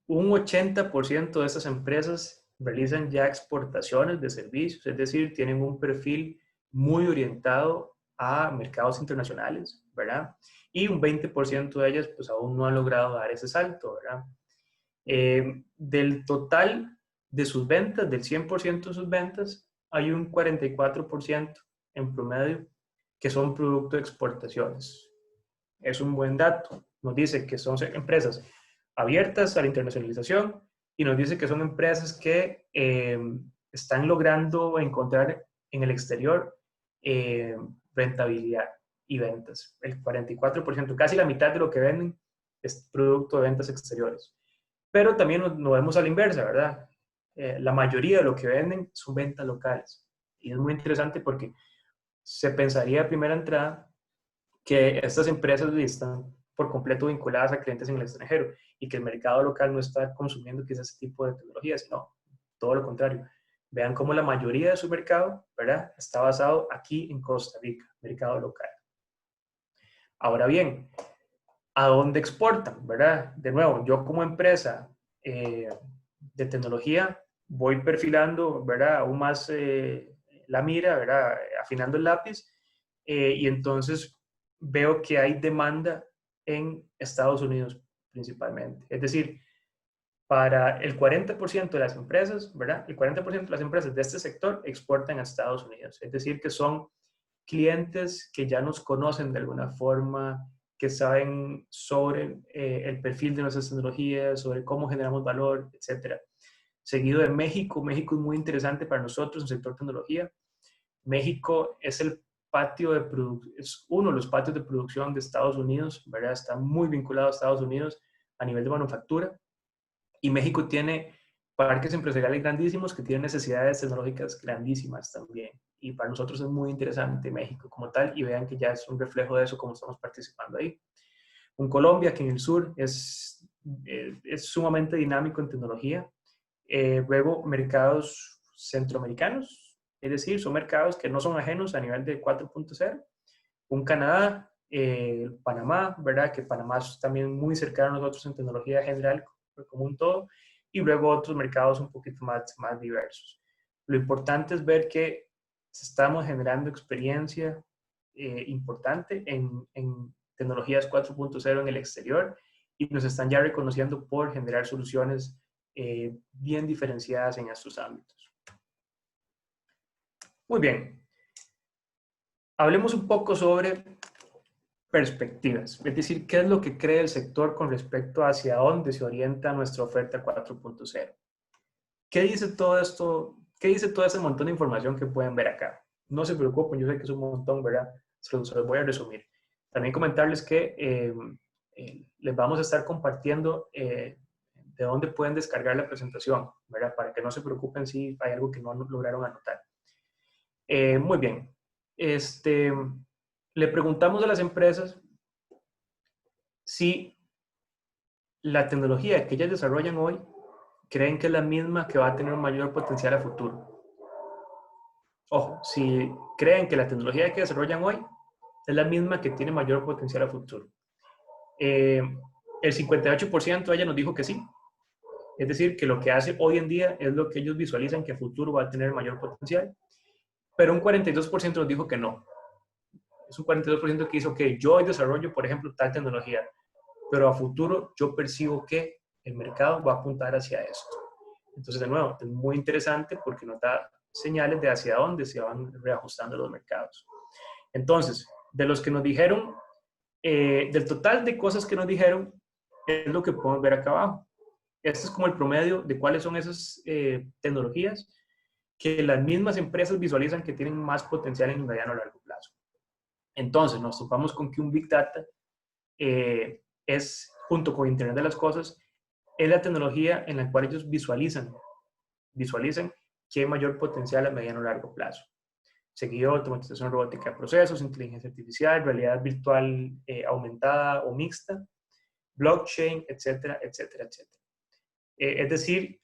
un 80% de estas empresas realizan ya exportaciones de servicios, es decir, tienen un perfil muy orientado a mercados internacionales, ¿verdad? Y un 20% de ellas pues aún no han logrado dar ese salto, ¿verdad? Del total de sus ventas, del 100% de sus ventas, hay un 44% en promedio que son producto de exportaciones. Es un buen dato. Nos dice que son empresas abiertas a la internacionalización y nos dice que son empresas que están logrando encontrar en el exterior rentabilidad y ventas. El 44%, casi la mitad de lo que venden es producto de ventas exteriores. Pero también nos vemos a la inversa, ¿verdad? La mayoría de lo que venden son ventas locales. Y es muy interesante porque se pensaría a primera entrada que estas empresas están por completo vinculadas a clientes en el extranjero y que el mercado local no está consumiendo quizás ese tipo de tecnologías, sino todo lo contrario. Vean cómo la mayoría de su mercado, ¿verdad?, está basado aquí en Costa Rica, mercado local. Ahora bien, ¿a dónde exportan, verdad? De nuevo, yo como empresa de tecnología voy perfilando, ¿verdad?, aún más la mira, ¿verdad?, afinando el lápiz, y entonces veo que hay demanda en Estados Unidos principalmente. Es decir, para el 40% de las empresas, ¿verdad?, el 40% de las empresas de este sector exportan a Estados Unidos. Es decir, que son clientes que ya nos conocen de alguna forma, que saben sobre el perfil de nuestras tecnologías, sobre cómo generamos valor, etc. Seguido de México. México es muy interesante para nosotros en el sector tecnología. México es es uno de los patios de producción de Estados Unidos, ¿verdad? Está muy vinculado a Estados Unidos a nivel de manufactura. Y México tiene parques empresariales grandísimos que tienen necesidades tecnológicas grandísimas también. Y para nosotros es muy interesante México como tal, y vean que ya es un reflejo de eso como estamos participando ahí. Un Colombia que en el sur es sumamente dinámico en tecnología. Luego, mercados centroamericanos, es decir, son mercados que no son ajenos a nivel de 4.0. Un Canadá, Panamá, ¿verdad? Que Panamá es también muy cercano a nosotros en tecnología general, como un todo. y luego otros mercados un poquito más diversos. Lo importante es ver que estamos generando experiencia importante en tecnologías 4.0 en el exterior y nos están ya reconociendo por generar soluciones bien diferenciadas en estos ámbitos. Muy bien. Hablemos un poco sobre perspectivas, es decir, qué es lo que cree el sector con respecto hacia dónde se orienta nuestra oferta 4.0. ¿Qué dice todo esto? ¿Qué dice todo ese montón de información que pueden ver acá? No se preocupen, yo sé que es un montón, ¿verdad? Se los voy a resumir. También comentarles que les vamos a estar compartiendo de dónde pueden descargar la presentación, ¿verdad? Para que no se preocupen si hay algo que no lograron anotar. Muy bien. Le preguntamos a las empresas si la tecnología que ellas desarrollan hoy creen que es la misma que va a tener un mayor potencial a futuro. Ojo, si creen que la tecnología que desarrollan hoy es la misma que tiene mayor potencial a futuro. El 58% de ellas nos dijo que sí. Es decir, que lo que hace hoy en día es lo que ellos visualizan que a futuro va a tener mayor potencial. Pero un 42% nos dijo que no. Es un 42% que dice, ok, yo hoy desarrollo, por ejemplo, tal tecnología, pero a futuro yo percibo que el mercado va a apuntar hacia esto. Entonces, de nuevo, es muy interesante porque nos da señales de hacia dónde se van reajustando los mercados. Entonces, de los que nos dijeron, del total de cosas que nos dijeron, es lo que podemos ver acá abajo. Este es como el promedio de cuáles son esas tecnologías que las mismas empresas visualizan que tienen más potencial en el mediano o largo plazo. Entonces, nos topamos con que un Big Data es, junto con Internet de las Cosas, es la tecnología en la cual ellos visualizan que hay mayor potencial a mediano o largo plazo. Seguido, automatización robótica de procesos, inteligencia artificial, realidad virtual aumentada o mixta, blockchain, etcétera, etcétera, etcétera. Es decir,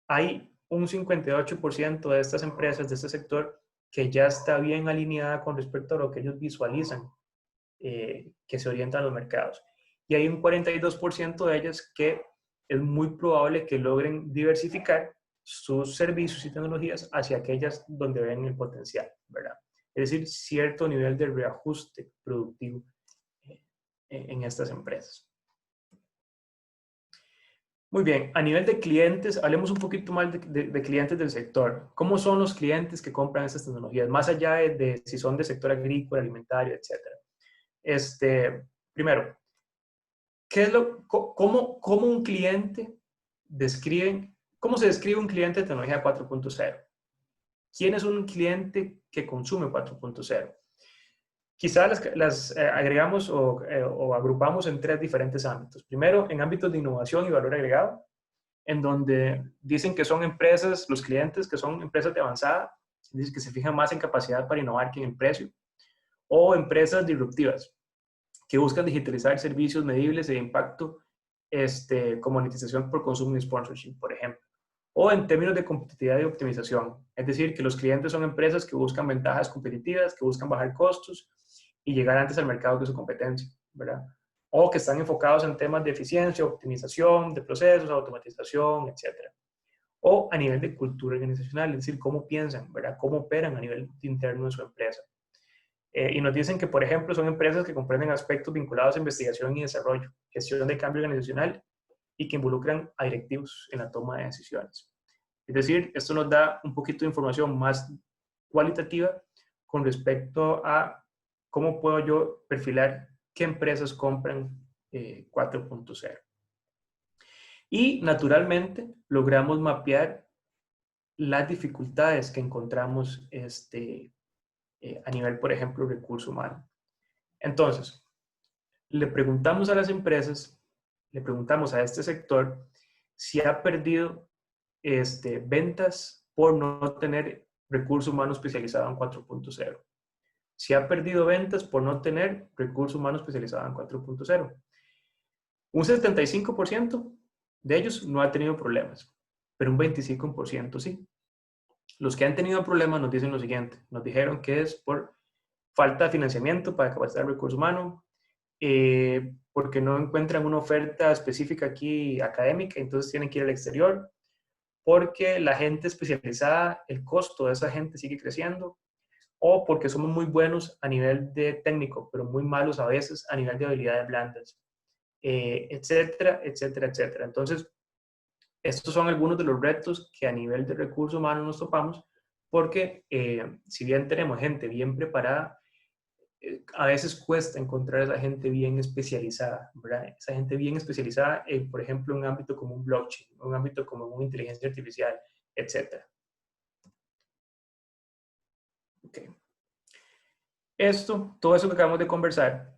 hay un 58% de estas empresas, de este sector, que ya está bien alineada con respecto a lo que ellos visualizan que se orientan a los mercados. Y hay un 42% de ellas que es muy probable que logren diversificar sus servicios y tecnologías hacia aquellas donde ven el potencial, ¿verdad? Es decir, cierto nivel de reajuste productivo en estas empresas. Muy bien, a nivel de clientes, hablemos un poquito más de clientes del sector. ¿Cómo son los clientes que compran estas tecnologías? Más allá de si son del sector agrícola, alimentario, etcétera. Primero, ¿cómo un cliente cómo se describe un cliente de tecnología 4.0? ¿Quién es un cliente que consume 4.0? Quizás las agregamos o agrupamos en tres diferentes ámbitos. Primero, en ámbitos de innovación y valor agregado, en donde dicen que son empresas, los clientes que son empresas de avanzada, dicen que se fijan más en capacidad para innovar que en precio, o empresas disruptivas, que buscan digitalizar servicios medibles de impacto como monetización por consumo y sponsorship, por ejemplo. O en términos de competitividad y optimización, es decir, que los clientes son empresas que buscan ventajas competitivas, que buscan bajar costos y llegar antes al mercado que su competencia, ¿verdad? O que están enfocados en temas de eficiencia, optimización de procesos, automatización, etcétera. O a nivel de cultura organizacional, es decir, cómo piensan, ¿verdad? Cómo operan a nivel interno de su empresa. Y nos dicen que, por ejemplo, son empresas que comprenden aspectos vinculados a investigación y desarrollo, gestión de cambio organizacional y que involucran a directivos en la toma de decisiones. Es decir, esto nos da un poquito de información más cualitativa con respecto a cómo puedo yo perfilar qué empresas compran 4.0. Y, naturalmente, logramos mapear las dificultades que encontramos a nivel, por ejemplo, recurso humano. Entonces, le preguntamos a las empresas, le preguntamos a este sector si ha perdido ventas por no tener recurso humano especializado en 4.0. Si ha perdido ventas por no tener recurso humano especializado en 4.0. Un 75% de ellos no ha tenido problemas, pero un 25% sí. Los que han tenido problemas nos dicen lo siguiente, nos dijeron que es por falta de financiamiento para capacitar el recurso humano, porque no encuentran una oferta específica aquí académica, entonces tienen que ir al exterior, porque la gente especializada, el costo de esa gente sigue creciendo, o porque somos muy buenos a nivel de técnico, pero muy malos a veces a nivel de habilidades blandas, etcétera, etcétera, etcétera. Entonces, estos son algunos de los retos que a nivel de recursos humanos nos topamos, porque si bien tenemos gente bien preparada, a veces cuesta encontrar a esa gente bien especializada, ¿verdad? Esa gente bien especializada, por ejemplo, en un ámbito como un blockchain, un ámbito como una inteligencia artificial, etcétera. Okay. Todo eso que acabamos de conversar,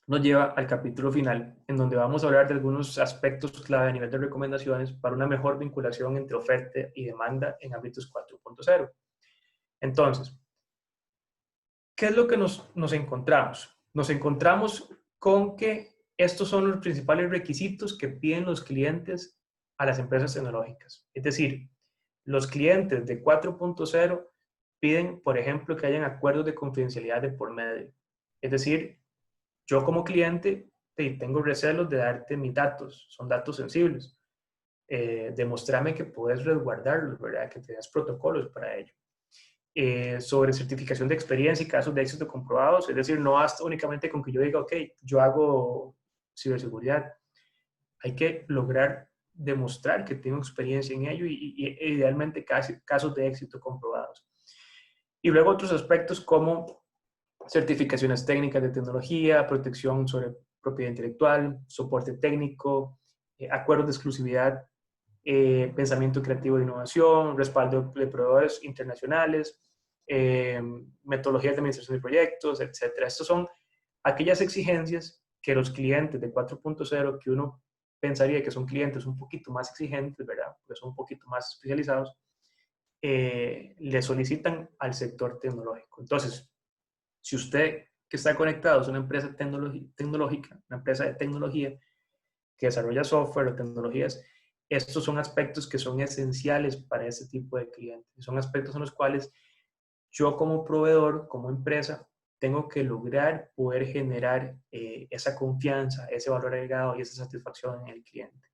nos lleva al capítulo final, en donde vamos a hablar de algunos aspectos clave a nivel de recomendaciones para una mejor vinculación entre oferta y demanda en ámbitos 4.0. Entonces, ¿qué es lo que nos encontramos? Nos encontramos con que estos son los principales requisitos que piden los clientes a las empresas tecnológicas. Es decir, los clientes de 4.0 piden, por ejemplo, que hayan acuerdos de confidencialidad de por medio. Es decir, yo como cliente tengo recelos de darte mis datos, son datos sensibles. Demostrame que puedes resguardarlos, ¿verdad? Que te das protocolos para ello. Sobre certificación de experiencia y casos de éxito comprobados, es decir, no basta únicamente con que yo diga, ok, yo hago ciberseguridad. Hay que lograr demostrar que tengo experiencia en ello y idealmente casos de éxito comprobados. Y luego otros aspectos como certificaciones técnicas de tecnología, protección sobre propiedad intelectual, soporte técnico, acuerdos de exclusividad, pensamiento creativo de innovación, respaldo de proveedores internacionales, metodologías de administración de proyectos, etc. Estas son aquellas exigencias que los clientes de 4.0, que uno pensaría que son clientes un poquito más exigentes, ¿verdad? Porque son un poquito más especializados, le solicitan al sector tecnológico. Entonces, si usted que está conectado es una empresa tecnológica, una empresa de tecnología que desarrolla software o tecnologías, estos son aspectos que son esenciales para ese tipo de clientes. Son aspectos en los cuales yo como proveedor, como empresa, tengo que lograr poder generar esa confianza, ese valor agregado y esa satisfacción en el cliente.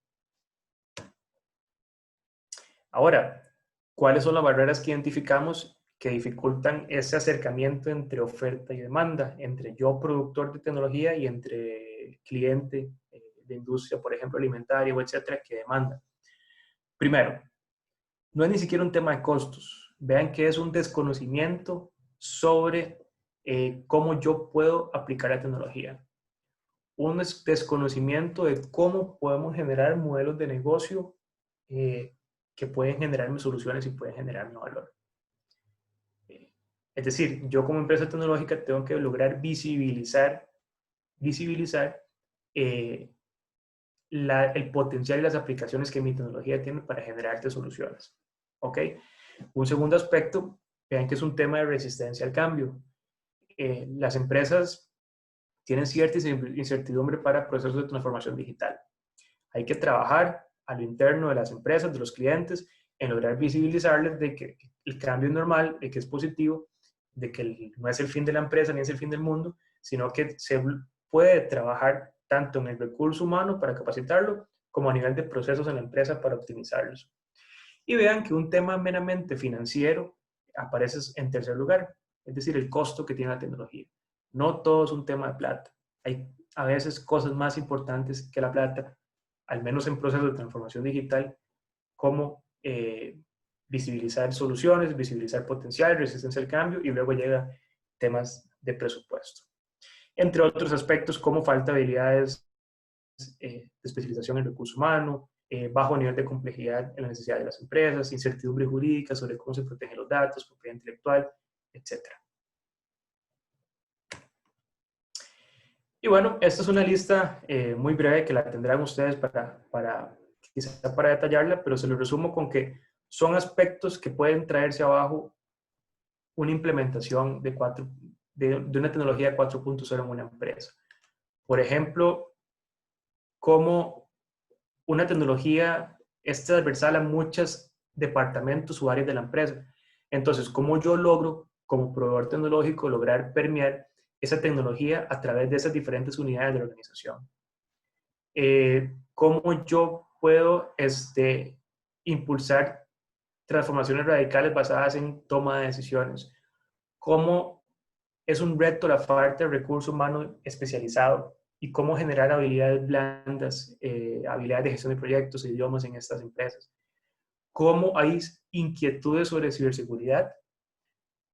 Ahora, ¿cuáles son las barreras que identificamos que dificultan ese acercamiento entre oferta y demanda, entre yo, productor de tecnología, y entre cliente de industria, por ejemplo, alimentaria o etcétera, que demanda? Primero, no es ni siquiera un tema de costos. Vean que es un desconocimiento sobre cómo yo puedo aplicar la tecnología. Un desconocimiento de cómo podemos generar modelos de negocio que pueden generarme soluciones y pueden generarme valor. Es decir, yo como empresa tecnológica tengo que lograr visibilizar el potencial y las aplicaciones que mi tecnología tiene para generarte soluciones. ¿Ok? Un segundo aspecto, vean que es un tema de resistencia al cambio. Las empresas tienen cierta incertidumbre para procesos de transformación digital. Hay que trabajar a lo interno de las empresas, de los clientes, en lograr visibilizarles de que el cambio es normal, de que es positivo, de que no es el fin de la empresa ni es el fin del mundo, sino que se puede trabajar tanto en el recurso humano para capacitarlo, como a nivel de procesos en la empresa para optimizarlos. Y vean que un tema meramente financiero aparece en tercer lugar, es decir, el costo que tiene la tecnología. No todo es un tema de plata. Hay a veces cosas más importantes que la plata, al menos en procesos de transformación digital, como visibilizar soluciones, visibilizar potencial, resistencia al cambio, y luego llega temas de presupuesto. Entre otros aspectos como falta de habilidades de especialización en recurso humano, bajo nivel de complejidad en la necesidad de las empresas, incertidumbre jurídica sobre cómo se protegen los datos, propiedad intelectual, etc. Y bueno, esta es una lista muy breve que la tendrán ustedes quizá para detallarla, pero se lo resumo con que son aspectos que pueden traerse abajo una implementación de una tecnología 4.0 en una empresa. Por ejemplo, cómo una tecnología es transversal a muchos departamentos o áreas de la empresa. Entonces, ¿cómo yo logro, como proveedor tecnológico, lograr permear esa tecnología a través de esas diferentes unidades de la organización. ¿Cómo yo puedo impulsar transformaciones radicales basadas en toma de decisiones? ¿Cómo es un reto la falta de recurso humano especializado? ¿Y cómo generar habilidades blandas, habilidades de gestión de proyectos, idiomas en estas empresas? ¿Cómo hay inquietudes sobre ciberseguridad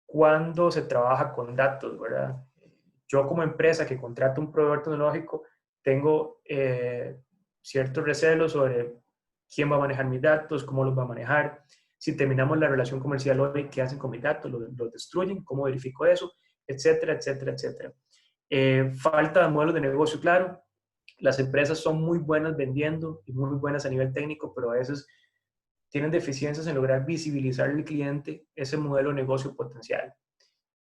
cuando se trabaja con datos, verdad? Yo como empresa que contrato un proveedor tecnológico tengo ciertos recelos sobre quién va a manejar mis datos, cómo los va a manejar. Si terminamos la relación comercial hoy, ¿qué hacen con mis datos? ¿Los destruyen? ¿Cómo verifico eso? Etcétera, etcétera, etcétera. Falta de modelos de negocio, claro. Las empresas son muy buenas vendiendo y muy buenas a nivel técnico, pero a veces tienen deficiencias en lograr visibilizar al cliente ese modelo de negocio potencial.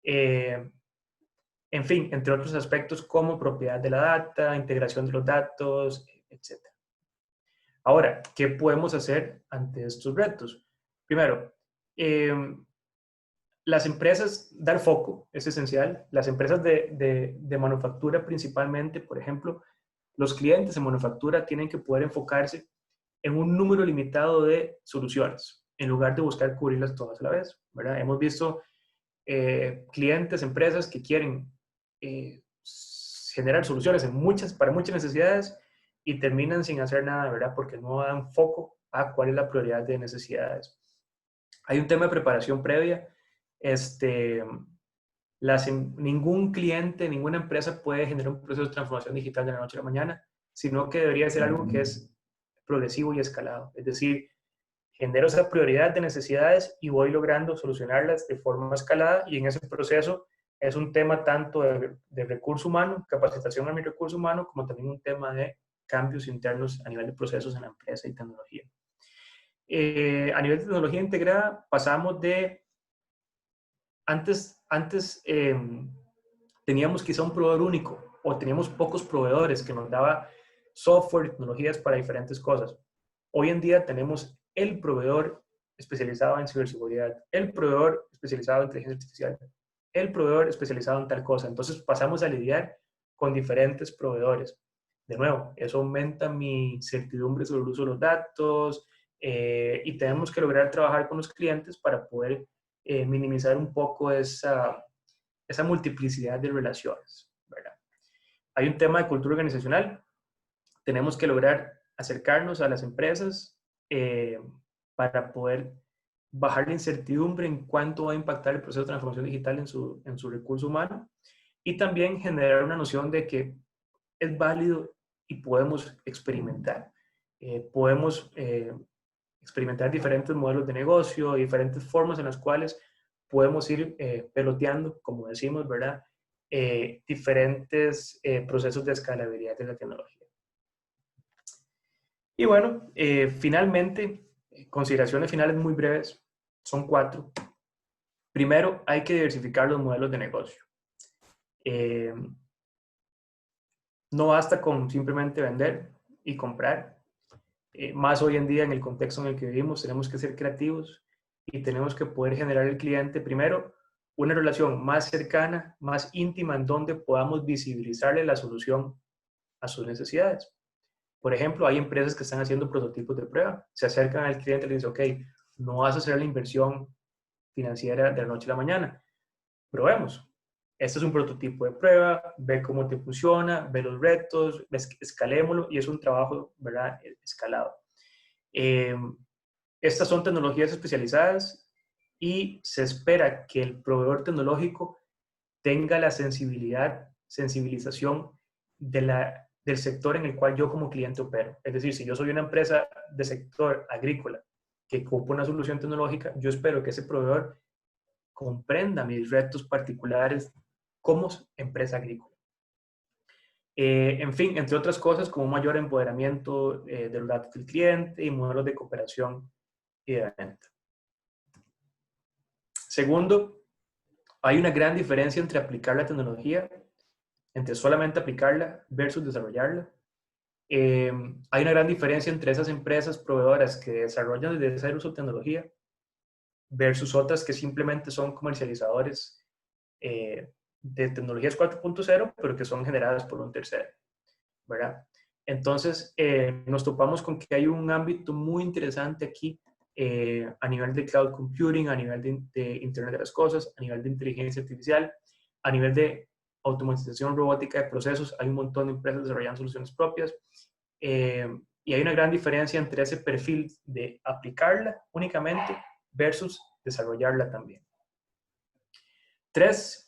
En fin, entre otros aspectos como propiedad de la data, integración de los datos, etc. Ahora, ¿qué podemos hacer ante estos retos? Primero, las empresas, dar foco es esencial. Las empresas de manufactura principalmente, por ejemplo, los clientes en manufactura tienen que poder enfocarse en un número limitado de soluciones, en lugar de buscar cubrirlas todas a la vez, ¿verdad? Hemos visto clientes, empresas que quieren generar soluciones para muchas necesidades y terminan sin hacer nada, ¿verdad? Porque no dan foco a cuál es la prioridad de necesidades. Hay un tema de preparación previa. Ningún cliente, ninguna empresa puede generar un proceso de transformación digital de la noche a la mañana, sino que debería ser algo que es progresivo y escalado. Es decir, genero esa prioridad de necesidades y voy logrando solucionarlas de forma escalada, y en ese proceso es un tema tanto de recurso humano, capacitación a mi recurso humano, como también un tema de cambios internos a nivel de procesos en la empresa y tecnología. A nivel de tecnología integrada, pasamos de... Antes teníamos quizá un proveedor único o teníamos pocos proveedores que nos daba software y tecnologías para diferentes cosas. Hoy en día tenemos el proveedor especializado en ciberseguridad, el proveedor especializado en inteligencia artificial, el proveedor especializado en tal cosa. Entonces pasamos a lidiar con diferentes proveedores. De nuevo, eso aumenta mi certidumbre sobre el uso de los datos y tenemos que lograr trabajar con los clientes para poder minimizar un poco esa multiplicidad de relaciones, ¿verdad? Hay un tema de cultura organizacional. Tenemos que lograr acercarnos a las empresas para poder bajar la incertidumbre en cuánto va a impactar el proceso de transformación digital en su recurso humano, y también generar una noción de que es válido y podemos experimentar. Podemos experimentar diferentes modelos de negocio, diferentes formas en las cuales podemos ir peloteando, como decimos, ¿verdad? Diferentes procesos de escalabilidad de la tecnología. Y bueno, finalmente, consideraciones finales muy breves, son 4. Primero, hay que diversificar los modelos de negocio. No basta con simplemente vender y comprar. Más hoy en día, en el contexto en el que vivimos, tenemos que ser creativos y tenemos que poder generar al cliente, primero, una relación más cercana, más íntima, en donde podamos visibilizarle la solución a sus necesidades. Por ejemplo, hay empresas que están haciendo prototipos de prueba. Se acercan al cliente y le dicen, ok, no vas a hacer la inversión financiera de la noche a la mañana. Probemos. Este es un prototipo de prueba, ve cómo te funciona, ve los retos, escalémoslo, y es un trabajo, ¿verdad?, escalado. Estas son tecnologías especializadas y se espera que el proveedor tecnológico tenga la sensibilización del sector en el cual yo como cliente opero. Es decir, si yo soy una empresa de sector agrícola que ocupa una solución tecnológica, yo espero que ese proveedor comprenda mis retos particulares como empresa agrícola. En fin, entre otras cosas, como un mayor empoderamiento de los datos del cliente y modelos de cooperación y de venta. Segundo, hay una gran diferencia entre aplicar la tecnología, entre solamente aplicarla versus desarrollarla. Hay una gran diferencia entre esas empresas proveedoras que desarrollan desde cero su tecnología versus otras que simplemente son comercializadores de tecnologías 4.0, pero que son generadas por un tercero, ¿verdad? Entonces, nos topamos con que hay un ámbito muy interesante aquí a nivel de cloud computing, a nivel de Internet de las Cosas, a nivel de inteligencia artificial, a nivel de automatización robótica de procesos. Hay un montón de empresas desarrollando soluciones propias y hay una gran diferencia entre ese perfil de aplicarla únicamente versus desarrollarla también. 3,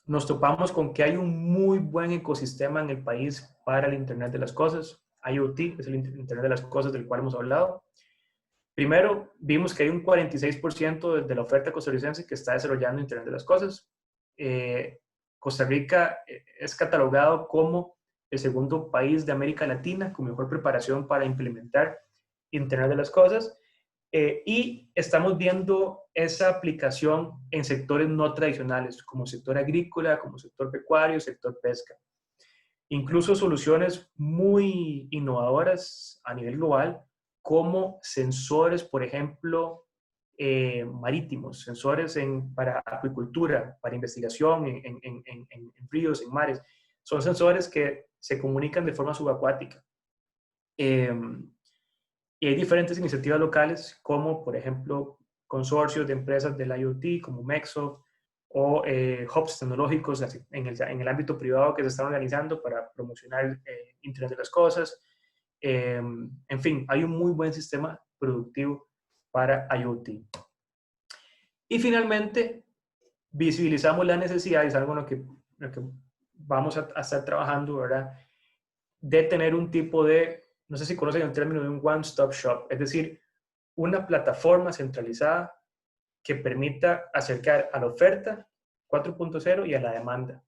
nos topamos con que hay un muy buen ecosistema en el país para el Internet de las Cosas. IoT es el Internet de las Cosas del cual hemos hablado. Primero, vimos que hay un 46% de la oferta costarricense que está desarrollando Internet de las Cosas. Costa Rica es catalogado como el segundo país de América Latina con mejor preparación para implementar Internet de las Cosas. Y estamos viendo esa aplicación en sectores no tradicionales, como sector agrícola, como sector pecuario, sector pesca. Incluso soluciones muy innovadoras a nivel global, como sensores, por ejemplo, marítimos, sensores para acuicultura, para investigación en ríos, en mares. Son sensores que se comunican de forma subacuática. Y hay diferentes iniciativas locales, como por ejemplo consorcios de empresas del IoT, como Mexo, o hubs tecnológicos en el ámbito privado que se están organizando para promocionar Internet de las Cosas. En fin, hay un muy buen sistema productivo para IoT. Y finalmente, visibilizamos la necesidad, y es algo en lo que vamos a estar trabajando, ¿verdad?, de tener un tipo de, no sé si conocen el término de un one-stop shop, es decir, una plataforma centralizada que permita acercar a la oferta 4.0 y a la demanda.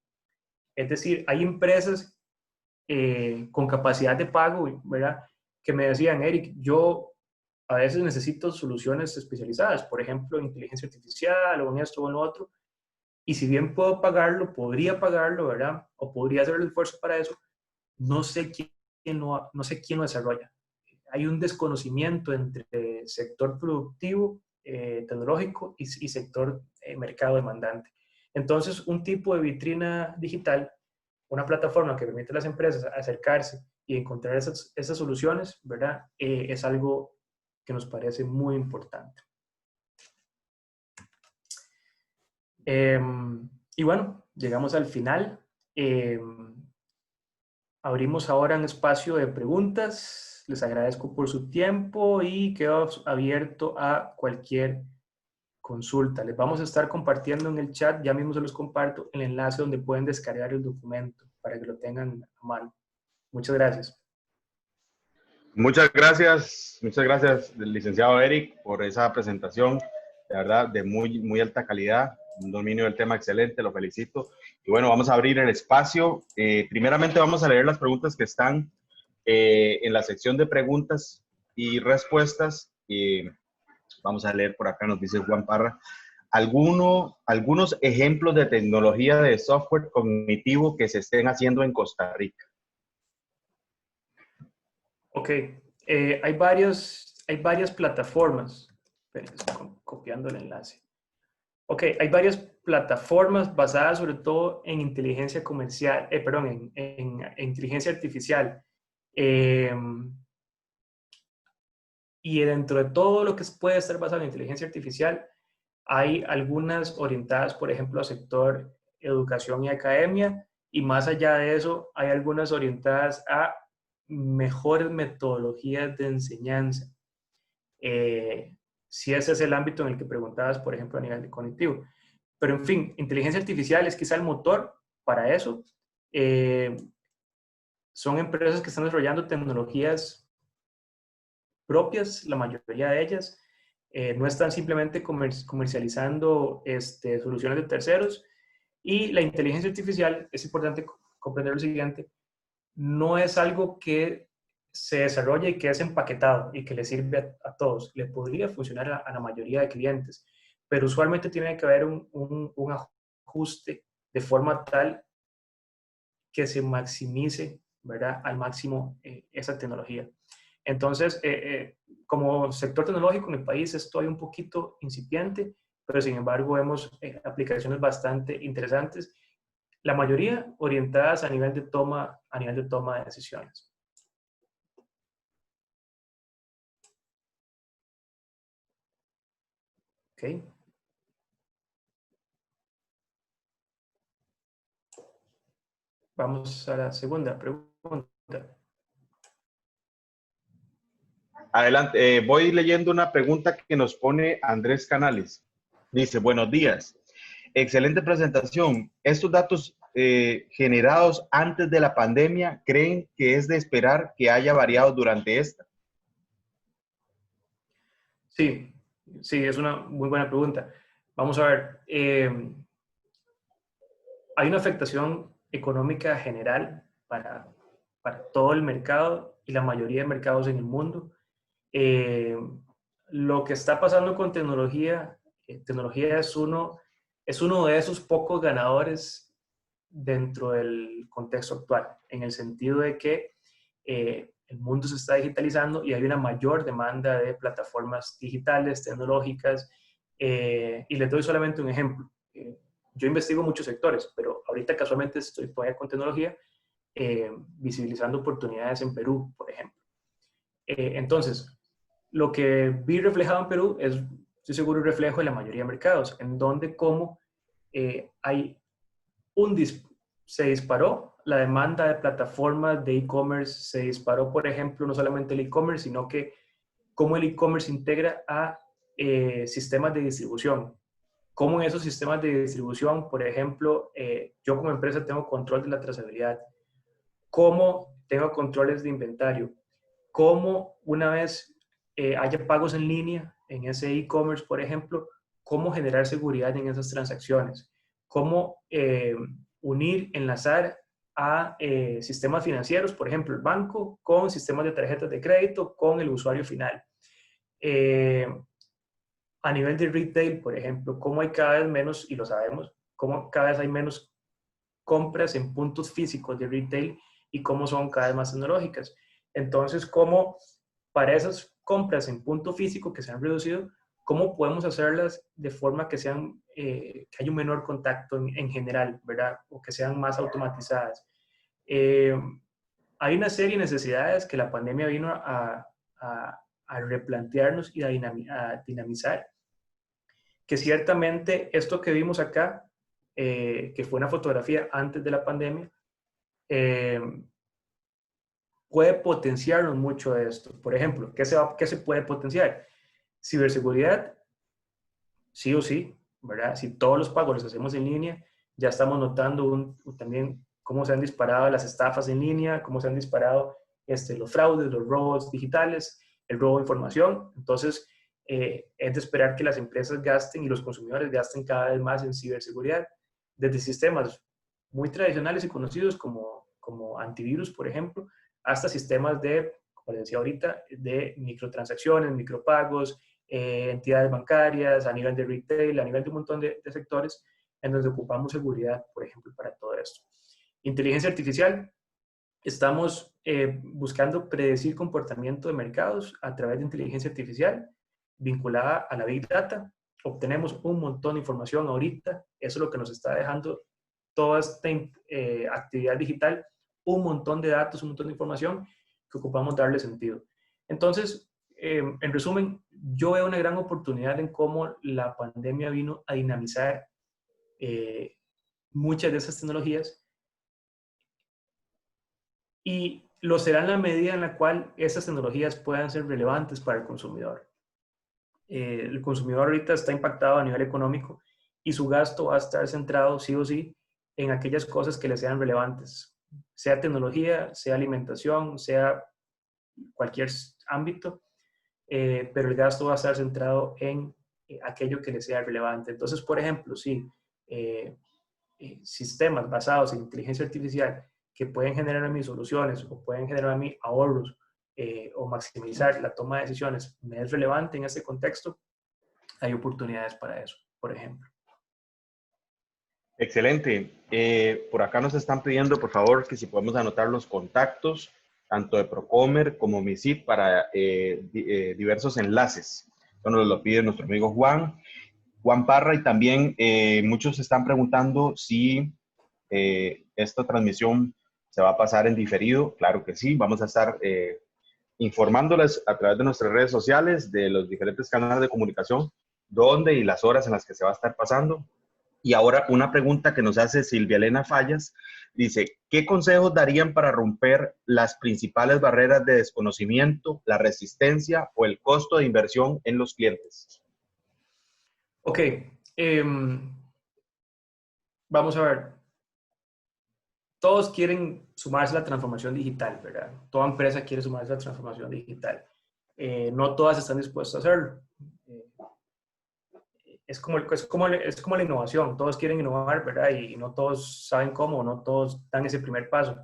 Es decir, hay empresas con capacidad de pago, ¿verdad?, que me decían, Eric, yo a veces necesito soluciones especializadas, por ejemplo, inteligencia artificial o en esto o en lo otro, y si bien puedo pagarlo, podría pagarlo, ¿verdad?, o podría hacer el esfuerzo para eso, no sé quién lo desarrolla. Hay un desconocimiento entre sector productivo, tecnológico y sector mercado demandante. Entonces, un tipo de vitrina digital, una plataforma que permite a las empresas acercarse y encontrar esas soluciones, ¿verdad?, es algo que nos parece muy importante. Y bueno, llegamos al final. Abrimos ahora un espacio de preguntas. Les agradezco por su tiempo y quedo abierto a cualquier consulta. Les vamos a estar compartiendo en el chat, ya mismo se los comparto, el enlace donde pueden descargar el documento para que lo tengan a mano. Muchas gracias. Muchas gracias, licenciado Eric, por esa presentación, de verdad, de muy alta calidad, un dominio del tema excelente, lo felicito. Y bueno, vamos a abrir el espacio. Primeramente vamos a leer las preguntas que están en la sección de preguntas y respuestas. Vamos a leer por acá, nos dice Juan Parra, algunos ejemplos de tecnología de software cognitivo que se estén haciendo en Costa Rica. Ok, hay varias plataformas. Esperen, estoy copiando el enlace. Ok, hay varias plataformas basadas sobre todo en inteligencia comercial, en inteligencia artificial. Y dentro de todo lo que puede estar basado en inteligencia artificial, hay algunas orientadas, por ejemplo, al sector educación y academia, y más allá de eso, hay algunas orientadas a mejores metodologías de enseñanza. Si ese es el ámbito en el que preguntabas, por ejemplo, a nivel de cognitivo. Pero en fin, inteligencia artificial es quizá el motor para eso. Son empresas que están desarrollando tecnologías propias, la mayoría de ellas. No están simplemente comercializando soluciones de terceros. Y la inteligencia artificial, es importante comprender lo siguiente, no es algo que se desarrolla y que es empaquetado y que le sirve a todos. Le podría funcionar a la mayoría de clientes, pero usualmente tiene que haber un ajuste de forma tal que se maximice, ¿verdad?, al máximo esa tecnología. Entonces, como sector tecnológico en el país estoy un poquito incipiente, pero sin embargo vemos aplicaciones bastante interesantes. La mayoría orientadas a nivel de toma de decisiones. ¿Ok? Vamos a la segunda pregunta. Adelante, voy leyendo una pregunta que nos pone Andrés Canales. Dice, buenos días. Excelente presentación. ¿Estos datos generados antes de la pandemia creen que es de esperar que haya variado durante esta? Sí, sí, es una muy buena pregunta. Vamos a ver. Hay una afectación económica general para todo el mercado y la mayoría de mercados en el mundo. Lo que está pasando con tecnología, tecnología es uno de esos pocos ganadores dentro del contexto actual, en el sentido de que el mundo se está digitalizando y hay una mayor demanda de plataformas digitales, tecnológicas, y les doy solamente un ejemplo. Yo investigo muchos sectores, pero ahorita casualmente estoy todavía con tecnología, visibilizando oportunidades en Perú, por ejemplo. Entonces, lo que vi reflejado en Perú es, estoy seguro, un reflejo de la mayoría de mercados, en donde como hay se disparó la demanda de plataformas de e-commerce, se disparó, por ejemplo, no solamente el e-commerce, sino que cómo el e-commerce integra a sistemas de distribución. Cómo en esos sistemas de distribución, por ejemplo, yo como empresa tengo control de la trazabilidad, cómo tengo controles de inventario, cómo una vez haya pagos en línea en ese e-commerce, por ejemplo, cómo generar seguridad en esas transacciones, cómo unir, enlazar a sistemas financieros, por ejemplo, el banco, con sistemas de tarjetas de crédito, con el usuario final. A nivel de retail, por ejemplo, cómo hay cada vez menos, y lo sabemos, cómo cada vez hay menos compras en puntos físicos de retail y cómo son cada vez más tecnológicas. Entonces, cómo para esas compras en punto físico que se han reducido, cómo podemos hacerlas de forma que sean, que haya un menor contacto en general, ¿verdad? O que sean más automatizadas. Hay una serie de necesidades que la pandemia vino a replantearnos y a dinamizar, que ciertamente esto que vimos acá, que fue una fotografía antes de la pandemia, puede potenciarnos mucho de esto. Por ejemplo, ¿qué se puede potenciar? Ciberseguridad, sí o sí, ¿verdad? Si todos los pagos los hacemos en línea, ya estamos notando también cómo se han disparado las estafas en línea, cómo se han disparado los fraudes, los robos digitales, el robo de información. Entonces, es de esperar que las empresas gasten y los consumidores gasten cada vez más en ciberseguridad, desde sistemas muy tradicionales y conocidos como antivirus, por ejemplo, hasta sistemas de, como les decía ahorita, de microtransacciones, micropagos, entidades bancarias, a nivel de retail, a nivel de un montón de sectores en donde ocupamos seguridad, por ejemplo, para todo esto. Inteligencia artificial. Estamos buscando predecir comportamiento de mercados a través de inteligencia artificial vinculada a la Big Data. Obtenemos un montón de información ahorita. Eso es lo que nos está dejando toda esta actividad digital, un montón de datos, un montón de información que ocupamos darle sentido. Entonces, en resumen, yo veo una gran oportunidad en cómo la pandemia vino a dinamizar muchas de esas tecnologías, y lo será en la medida en la cual esas tecnologías puedan ser relevantes para el consumidor. El consumidor ahorita está impactado a nivel económico y su gasto va a estar centrado sí o sí en aquellas cosas que le sean relevantes, sea tecnología, sea alimentación, sea cualquier ámbito, pero el gasto va a estar centrado en aquello que le sea relevante. Entonces, por ejemplo, si sistemas basados en inteligencia artificial que pueden generar a mí soluciones o pueden generar a mí ahorros o maximizar la toma de decisiones me es relevante en este contexto, hay oportunidades para eso, por ejemplo. Excelente. Por acá nos están pidiendo, por favor, que si podemos anotar los contactos, tanto de Procomer como MISIT, para diversos enlaces. Esto nos lo pide nuestro amigo Juan Parra, y también muchos están preguntando si esta transmisión se va a pasar en diferido. Claro que sí, vamos a estar informándoles a través de nuestras redes sociales, de los diferentes canales de comunicación, dónde y las horas en las que se va a estar pasando. Y ahora una pregunta que nos hace Silvia Elena Fallas, dice, ¿qué consejos darían para romper las principales barreras de desconocimiento, la resistencia o el costo de inversión en los clientes? Ok, vamos a ver. Todos quieren sumarse a la transformación digital, ¿verdad? Toda empresa quiere sumarse a la transformación digital. No todas están dispuestas a hacerlo. Es como la innovación. Todos quieren innovar, ¿verdad? Y no todos saben cómo, no todos dan ese primer paso.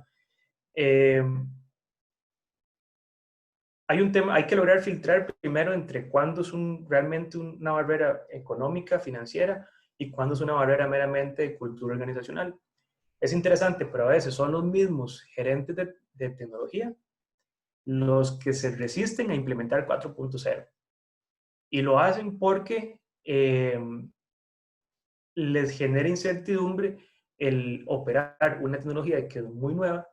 Hay un tema, hay que lograr filtrar primero entre cuándo es realmente una barrera económica, financiera, y cuándo es una barrera meramente de cultura organizacional. Es interesante, pero a veces son los mismos gerentes de tecnología los que se resisten a implementar 4.0. Y lo hacen porque les genera incertidumbre el operar una tecnología que es muy nueva,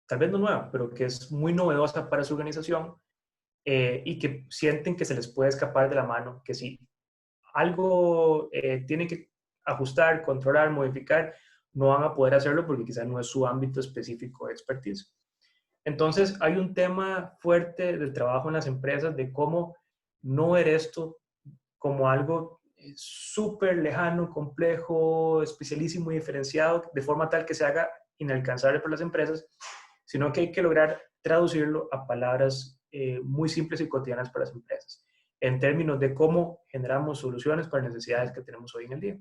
tal vez no nueva, pero que es muy novedosa para su organización, y que sienten que se les puede escapar de la mano, que si algo tienen que ajustar, controlar, modificar, no van a poder hacerlo porque quizás no es su ámbito específico de expertise. Entonces, hay un tema fuerte del trabajo en las empresas de cómo no ver esto como algo súper lejano, complejo, especialísimo y diferenciado, de forma tal que se haga inalcanzable por las empresas, sino que hay que lograr traducirlo a palabras muy simples y cotidianas para las empresas, en términos de cómo generamos soluciones para necesidades que tenemos hoy en el día.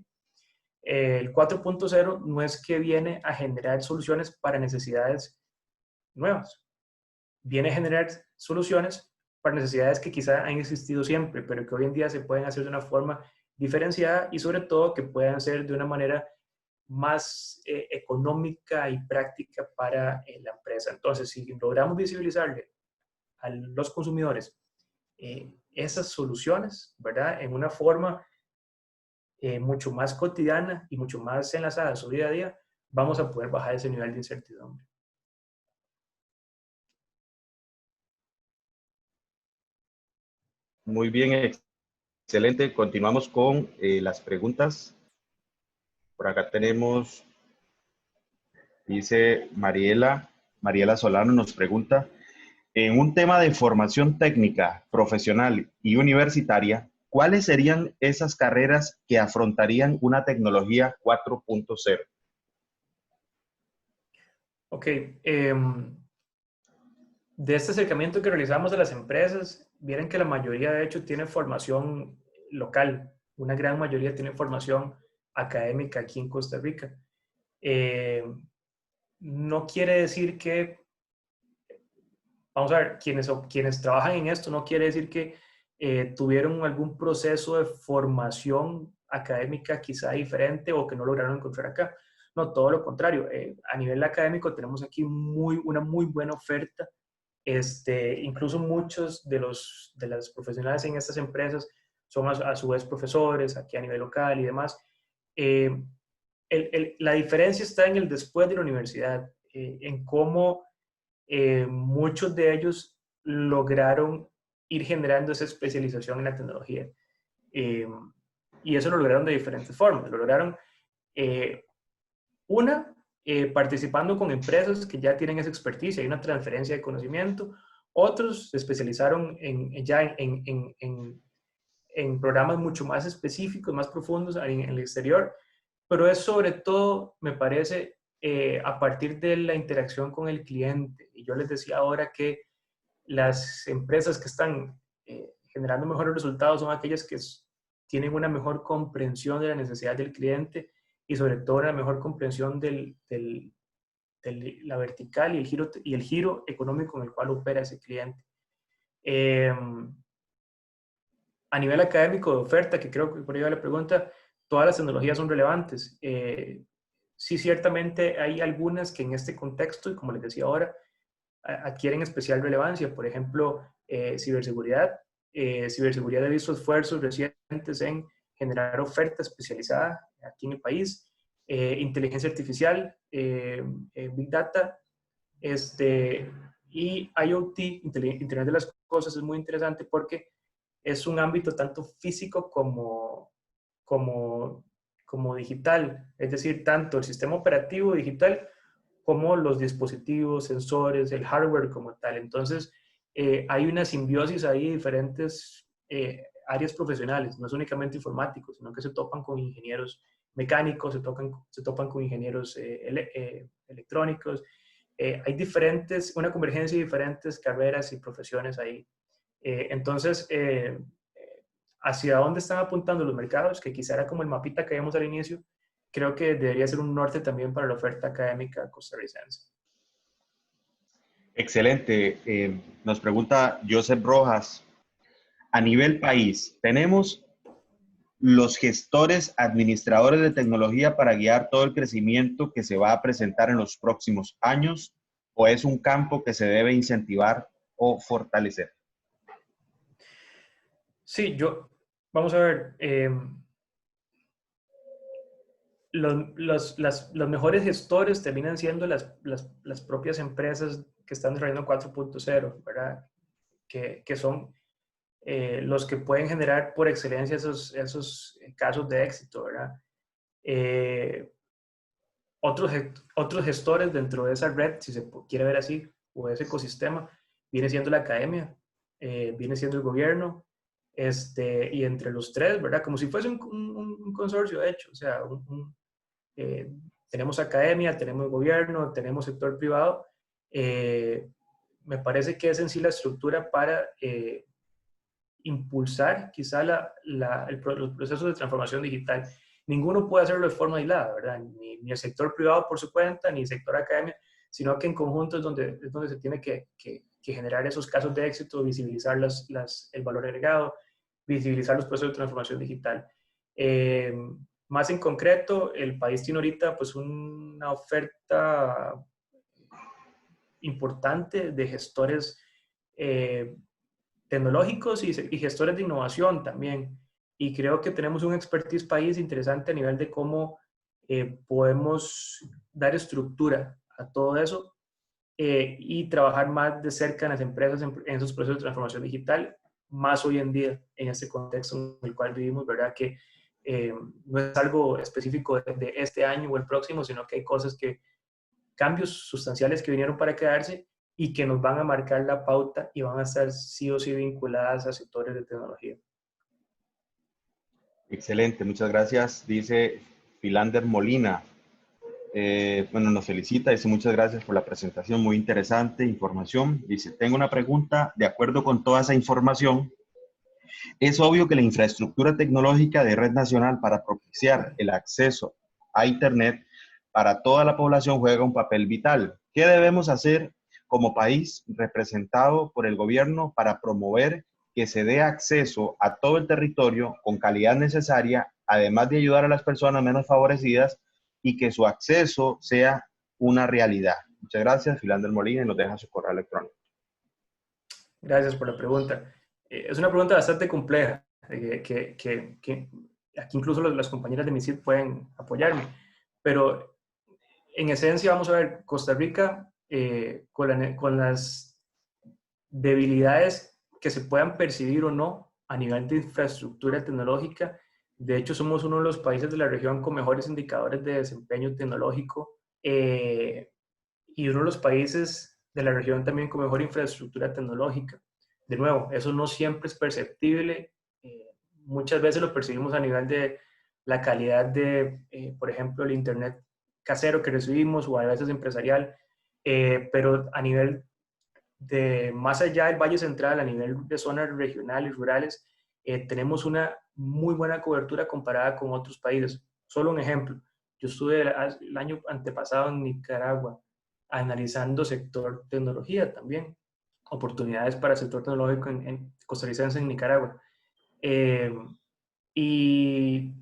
El 4.0 no es que viene a generar soluciones para necesidades nuevas, viene a generar soluciones para necesidades que quizá han existido siempre, pero que hoy en día se pueden hacer de una forma diferenciada y sobre todo que puedan ser de una manera más económica y práctica para la empresa. Entonces, si logramos visibilizarle a los consumidores esas soluciones, ¿verdad? En una forma mucho más cotidiana y mucho más enlazada a su día a día, vamos a poder bajar ese nivel de incertidumbre. Muy bien, excelente. Continuamos con las preguntas. Por acá tenemos, dice Mariela Solano nos pregunta, en un tema de formación técnica, profesional y universitaria, ¿cuáles serían esas carreras que afrontarían una tecnología 4.0? Ok, de este acercamiento que realizamos a las empresas, vieron que la mayoría de hecho tiene formación local, una gran mayoría tiene formación académica aquí en Costa Rica. No quiere decir que, vamos a ver, quienes trabajan en esto, no quiere decir que tuvieron algún proceso de formación académica quizá diferente o que no lograron encontrar acá. No, todo lo contrario. A nivel académico tenemos aquí una muy buena oferta. Incluso muchos de las profesionales en estas empresas son a su vez profesores, aquí a nivel local y demás. La diferencia está en el después de la universidad, en cómo muchos de ellos lograron ir generando esa especialización en la tecnología. Y eso lo lograron de diferentes formas. Lo lograron, participando con empresas que ya tienen esa experticia, hay una transferencia de conocimiento. Otros se especializaron en programas mucho más específicos, más profundos en el exterior, pero es sobre todo, me parece, a partir de la interacción con el cliente. Y yo les decía ahora que las empresas que están generando mejores resultados son aquellas que tienen una mejor comprensión de la necesidad del cliente y sobre todo una mejor comprensión de la vertical y el giro económico en el cual opera ese cliente. A nivel académico de oferta, que creo que por ahí va la pregunta, todas las tecnologías son relevantes. Sí, ciertamente hay algunas que en este contexto, y como les decía ahora, adquieren especial relevancia. Por ejemplo, ciberseguridad. Ciberseguridad ha visto esfuerzos recientes en generar oferta especializada aquí en el país. inteligencia artificial, Big Data, y IoT, Internet de las Cosas, es muy interesante porque es un ámbito tanto físico como digital, es decir, tanto el sistema operativo digital como los dispositivos, sensores, el hardware como tal. Entonces, hay una simbiosis ahí de diferentes áreas profesionales, no es únicamente informáticos, sino que se topan con ingenieros mecánicos, se topan con ingenieros electrónicos. Hay una convergencia de diferentes carreras y profesiones ahí. Entonces, hacia dónde están apuntando los mercados, que quizá era como el mapita que vimos al inicio, creo que debería ser un norte también para la oferta académica costarricense. Excelente. Nos pregunta Joseph Rojas, a nivel país, ¿tenemos los gestores, administradores de tecnología para guiar todo el crecimiento que se va a presentar en los próximos años, o es un campo que se debe incentivar o fortalecer? Sí, vamos a ver, los mejores gestores terminan siendo las propias empresas que están desarrollando 4.0, ¿verdad? Que son los que pueden generar por excelencia esos casos de éxito, ¿verdad? Otros gestores dentro de esa red, si se quiere ver así, o ese ecosistema, viene siendo la academia, viene siendo el gobierno, y entre los tres, ¿verdad? Como si fuese un consorcio, de hecho, o sea, tenemos academia, tenemos gobierno, tenemos sector privado. Me parece que es en sí la estructura para impulsar quizá los procesos de transformación digital. Ninguno puede hacerlo de forma aislada, ¿verdad? Ni el sector privado por su cuenta, ni el sector academia, sino que en conjunto es donde se tiene que generar esos casos de éxito, visibilizar el valor agregado, visibilizar los procesos de transformación digital. Más en concreto, el país tiene ahorita pues una oferta importante de gestores tecnológicos y gestores de innovación también. Y creo que tenemos un expertise país interesante a nivel de cómo podemos dar estructura a todo eso y trabajar más de cerca en las empresas en esos procesos de transformación digital, más hoy en día, en este contexto en el cual vivimos, ¿verdad? Que no es algo específico de este año o el próximo, sino que hay cambios sustanciales que vinieron para quedarse y que nos van a marcar la pauta y van a estar sí o sí vinculadas a sectores de tecnología. Excelente, muchas gracias. Dice Philander Molina. Bueno, nos felicita, dice muchas gracias por la presentación, muy interesante información. Dice, tengo una pregunta, de acuerdo con toda esa información, es obvio que la infraestructura tecnológica de red nacional para propiciar el acceso a Internet para toda la población juega un papel vital. ¿Qué debemos hacer como país representado por el gobierno para promover que se dé acceso a todo el territorio con calidad necesaria, además de ayudar a las personas menos favorecidas y que su acceso sea una realidad? Muchas gracias, Philander Molina, y nos deja su correo electrónico. Gracias por la pregunta. Es una pregunta bastante compleja, que aquí incluso las compañeras de MISID pueden apoyarme, pero en esencia vamos a ver, Costa Rica con las debilidades que se puedan percibir o no a nivel de infraestructura tecnológica. De hecho, somos uno de los países de la región con mejores indicadores de desempeño tecnológico y uno de los países de la región también con mejor infraestructura tecnológica. De nuevo, eso no siempre es perceptible. Muchas veces lo percibimos a nivel de la calidad de, por ejemplo, el Internet casero que recibimos o a veces empresarial, pero a nivel de más allá del Valle Central, a nivel de zonas regionales, rurales, tenemos una muy buena cobertura comparada con otros países. Solo un ejemplo, yo estuve el año antepasado en Nicaragua analizando sector tecnología también, oportunidades para el sector tecnológico en costarricense en Nicaragua. Y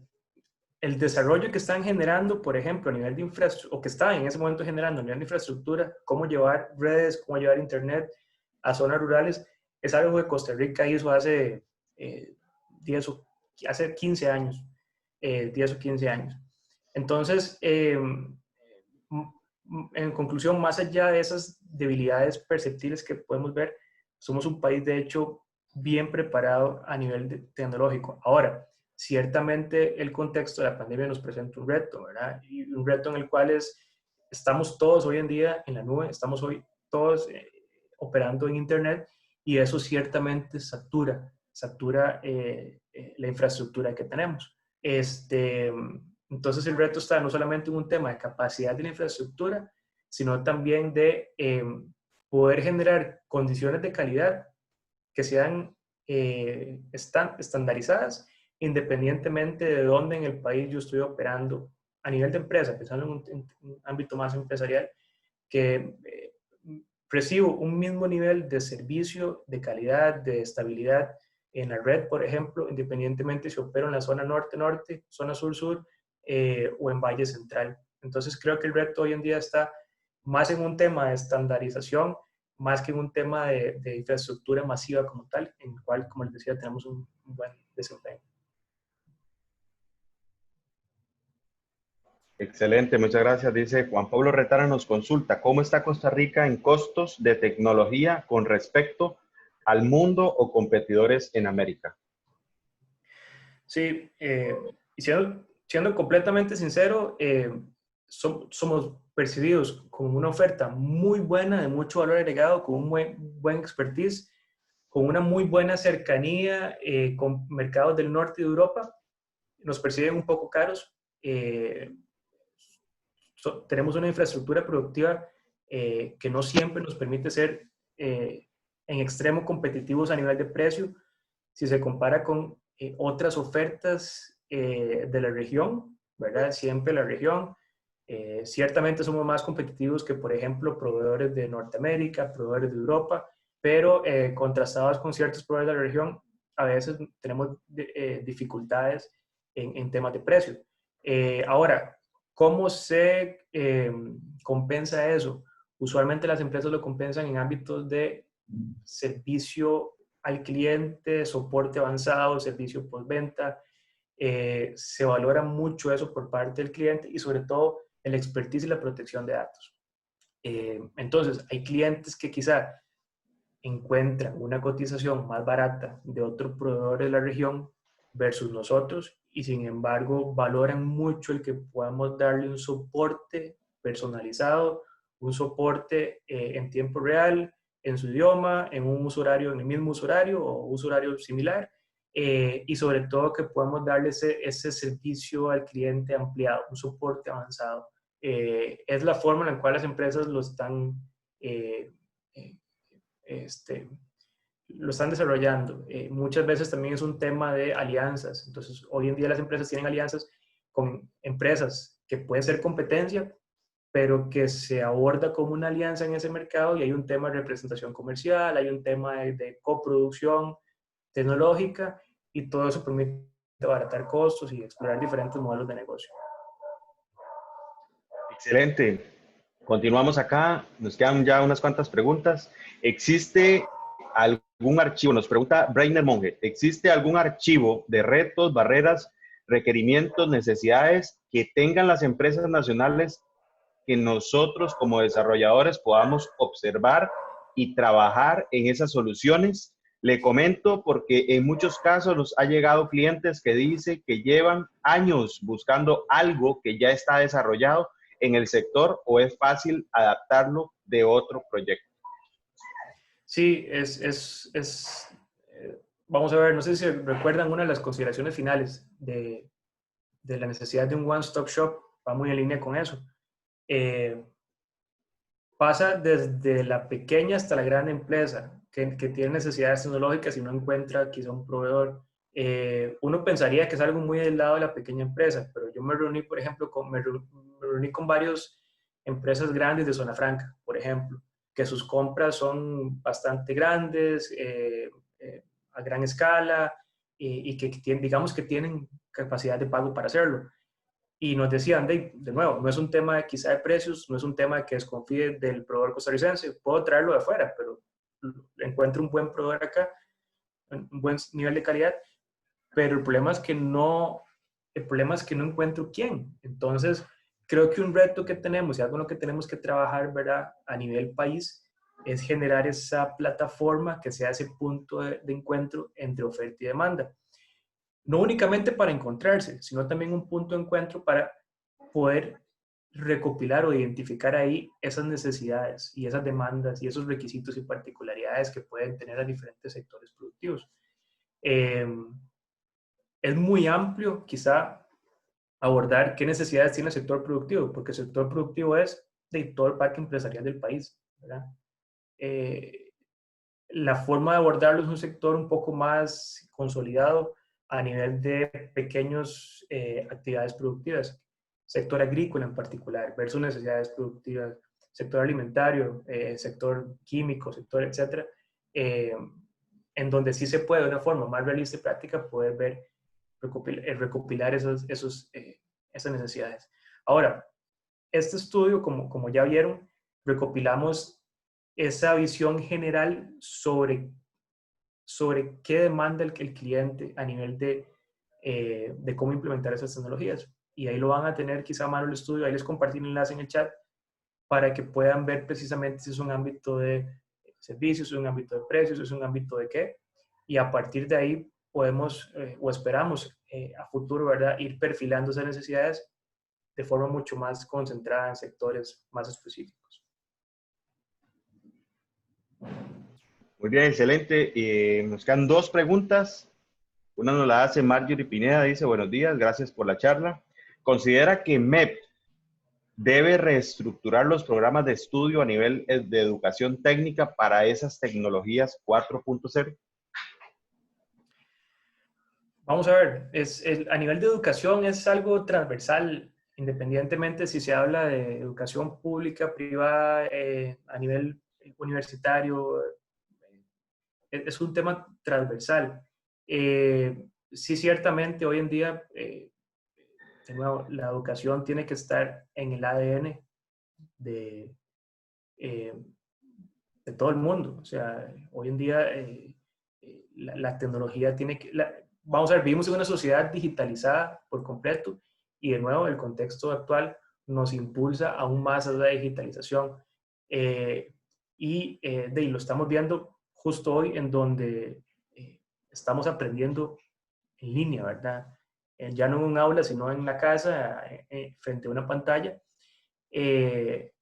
el desarrollo que están generando, por ejemplo, a nivel de infraestructura, o que están en ese momento generando a nivel de infraestructura, cómo llevar redes, cómo llevar internet a zonas rurales, es algo que Costa Rica hizo hace 15 años, 10 o 15 años. Entonces, en conclusión, más allá de esas debilidades perceptibles que podemos ver, somos un país, de hecho, bien preparado a nivel tecnológico. Ahora, ciertamente el contexto de la pandemia nos presenta un reto, ¿verdad? Y un reto en el cual estamos todos hoy en día en la nube, estamos hoy todos operando en Internet, y eso ciertamente satura la infraestructura que tenemos. Entonces el reto está no solamente en un tema de capacidad de la infraestructura, sino también de poder generar condiciones de calidad que sean estandarizadas, independientemente de dónde en el país yo estoy operando a nivel de empresa, pensando en un ámbito más empresarial, que recibo un mismo nivel de servicio, de calidad, de estabilidad en la red, por ejemplo, independientemente si opero en la zona norte-norte, zona sur-sur o en Valle Central. Entonces creo que el reto hoy en día está más en un tema de estandarización, más que en un tema de infraestructura masiva como tal, en el cual, como les decía, tenemos un buen desempeño. Excelente, muchas gracias. Dice Juan Pablo Retara, nos consulta, ¿cómo está Costa Rica en costos de tecnología con respecto al mundo o competidores en América? Sí, y siendo completamente sincero, somos percibidos como una oferta muy buena, de mucho valor agregado, con un buen expertise, con una muy buena cercanía con mercados del norte de Europa. Nos perciben un poco caros. Tenemos una infraestructura productiva que no siempre nos permite ser en extremo competitivos a nivel de precio si se compara con otras ofertas de la región, ¿verdad? Siempre la región. Ciertamente somos más competitivos que, por ejemplo, proveedores de Norteamérica, proveedores de Europa, pero contrastados con ciertos proveedores de la región, a veces tenemos dificultades en temas de precio. Ahora, ¿cómo se compensa eso? Usualmente las empresas lo compensan en ámbitos de servicio al cliente, soporte avanzado, servicio postventa. Se valora mucho eso por parte del cliente y sobre todo el expertise y la protección de datos. Entonces, hay clientes que quizá encuentran una cotización más barata de otro proveedor de la región versus nosotros, y sin embargo valoran mucho el que podamos darle un soporte personalizado, un soporte en tiempo real, en su idioma, en un uso horario, en el mismo uso horario o uso horario similar, y sobre todo que podamos darle ese servicio al cliente ampliado, un soporte avanzado. Es la forma en la cual las empresas lo están lo están desarrollando. Muchas veces también es un tema de alianzas. Entonces, hoy en día las empresas tienen alianzas con empresas que pueden ser competencia, pero que se aborda como una alianza en ese mercado, y hay un tema de representación comercial, hay un tema de coproducción tecnológica, y todo eso permite abaratar costos y explorar diferentes modelos de negocio. Excelente. Continuamos acá. Nos quedan ya unas cuantas preguntas. ¿Existe algún archivo? Nos pregunta Brainer Monge. ¿Existe algún archivo de retos, barreras, requerimientos, necesidades que tengan las empresas nacionales que nosotros como desarrolladores podamos observar y trabajar en esas soluciones? Le comento porque en muchos casos nos ha llegado clientes que dicen que llevan años buscando algo que ya está desarrollado en el sector o es fácil adaptarlo de otro proyecto. Sí, vamos a ver, no sé si recuerdan una de las consideraciones finales de la necesidad de un one-stop shop, va muy en línea con eso. Pasa desde la pequeña hasta la gran empresa que tiene necesidades tecnológicas y no encuentra quizá un proveedor. Uno pensaría que es algo muy del lado de la pequeña empresa, pero yo me reuní, por ejemplo, me reuní con varias empresas grandes de Zona Franca, por ejemplo, que sus compras son bastante grandes, a gran escala, y que digamos que tienen capacidad de pago para hacerlo. Y nos decían, de nuevo, no es un tema quizá de precios, no es un tema que desconfíe del proveedor costarricense, puedo traerlo de afuera, pero encuentro un buen proveedor acá, un buen nivel de calidad, pero el problema es que no el problema es que no encuentro quién. Entonces, creo que un reto que tenemos y algo en lo que tenemos que trabajar, ¿verdad?, a nivel país, es generar esa plataforma que sea ese punto de encuentro entre oferta y demanda. No únicamente para encontrarse, sino también un punto de encuentro para poder recopilar o identificar ahí esas necesidades y esas demandas y esos requisitos y particularidades que pueden tener a diferentes sectores productivos. Es muy amplio quizá abordar qué necesidades tiene el sector productivo, porque el sector productivo es de todo el parque empresarial del país, ¿verdad? La forma de abordarlo es un sector un poco más consolidado a nivel de pequeñas actividades productivas, sector agrícola en particular, ver sus necesidades productivas, sector alimentario, sector químico, sector etcétera, en donde sí se puede de una forma más realista y práctica poder ver, recopilar esas necesidades. Ahora, este estudio, como ya vieron, recopilamos esa visión general sobre qué demanda el cliente a nivel de cómo implementar esas tecnologías. Y ahí lo van a tener quizá a mano el estudio, ahí les compartí el enlace en el chat para que puedan ver precisamente si es un ámbito de servicios, si es un ámbito de precios, si es un ámbito de qué. Y a partir de ahí podemos o esperamos a futuro, ¿verdad?, ir perfilando esas necesidades de forma mucho más concentrada en sectores más específicos. Muy bien, excelente. Nos quedan dos preguntas. Una nos la hace Marjorie Pineda, dice, buenos días, gracias por la charla. ¿Considera que MEP debe reestructurar los programas de estudio a nivel de educación técnica para esas tecnologías 4.0? Vamos a ver, a nivel de educación es algo transversal, independientemente si se habla de educación pública, privada, a nivel universitario, es un tema transversal. Sí, ciertamente hoy en día, de nuevo, la educación tiene que estar en el ADN de, eh, de todo el mundo. O sea, hoy en día la tecnología tiene que... vamos a ver, vivimos en una sociedad digitalizada por completo y de nuevo el contexto actual nos impulsa aún más a la digitalización. Y lo estamos viendo justo hoy en donde estamos aprendiendo en línea, ¿verdad? Ya no en un aula, sino en la casa, frente a una pantalla,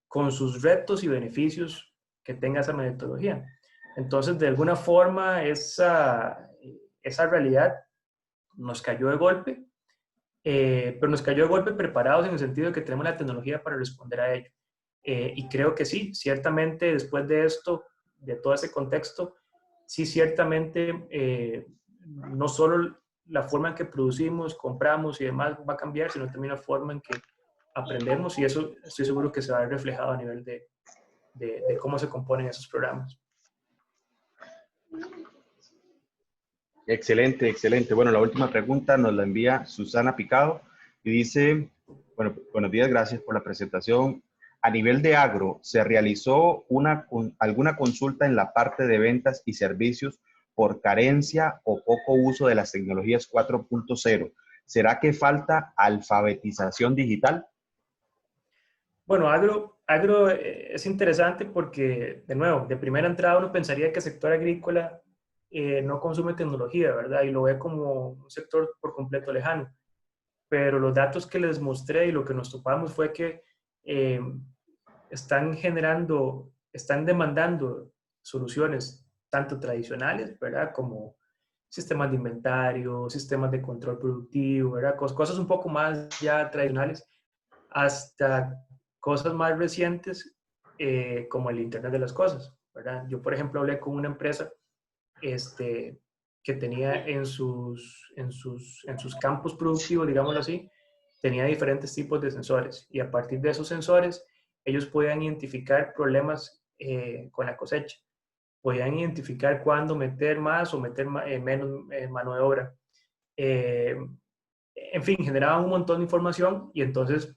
con sus retos y beneficios que tenga esa metodología. Entonces, de alguna forma, esa realidad nos cayó de golpe, pero nos cayó de golpe preparados en el sentido de que tenemos la tecnología para responder a ello. Y creo que sí, ciertamente después de esto, de todo ese contexto, sí, ciertamente no solo la forma en que producimos, compramos y demás va a cambiar, sino también la forma en que aprendemos y eso estoy seguro que se va a ver reflejado a nivel de cómo se componen esos programas. Excelente, excelente. Bueno, la última pregunta nos la envía Susana Picado y dice, bueno, buenos días, gracias por la presentación. A nivel de agro, ¿se realizó alguna consulta en la parte de ventas y servicios por carencia o poco uso de las tecnologías 4.0? ¿Será que falta alfabetización digital? Bueno, agro es interesante porque, de nuevo, de primera entrada uno pensaría que el sector agrícola no consume tecnología, ¿verdad? Y lo ve como un sector por completo lejano. Pero los datos que les mostré y lo que nos topamos fue que están demandando soluciones tanto tradicionales, ¿verdad? Como sistemas de inventario, sistemas de control productivo, ¿verdad? Cosas un poco más ya tradicionales, hasta cosas más recientes como el Internet de las Cosas, ¿verdad? Yo, por ejemplo, hablé con una empresa que tenía en sus campos productivos, digámoslo así, tenía diferentes tipos de sensores y a partir de esos sensores ellos podían identificar problemas con la cosecha, podían identificar cuándo meter más o meter menos mano de obra. En fin, generaban un montón de información y entonces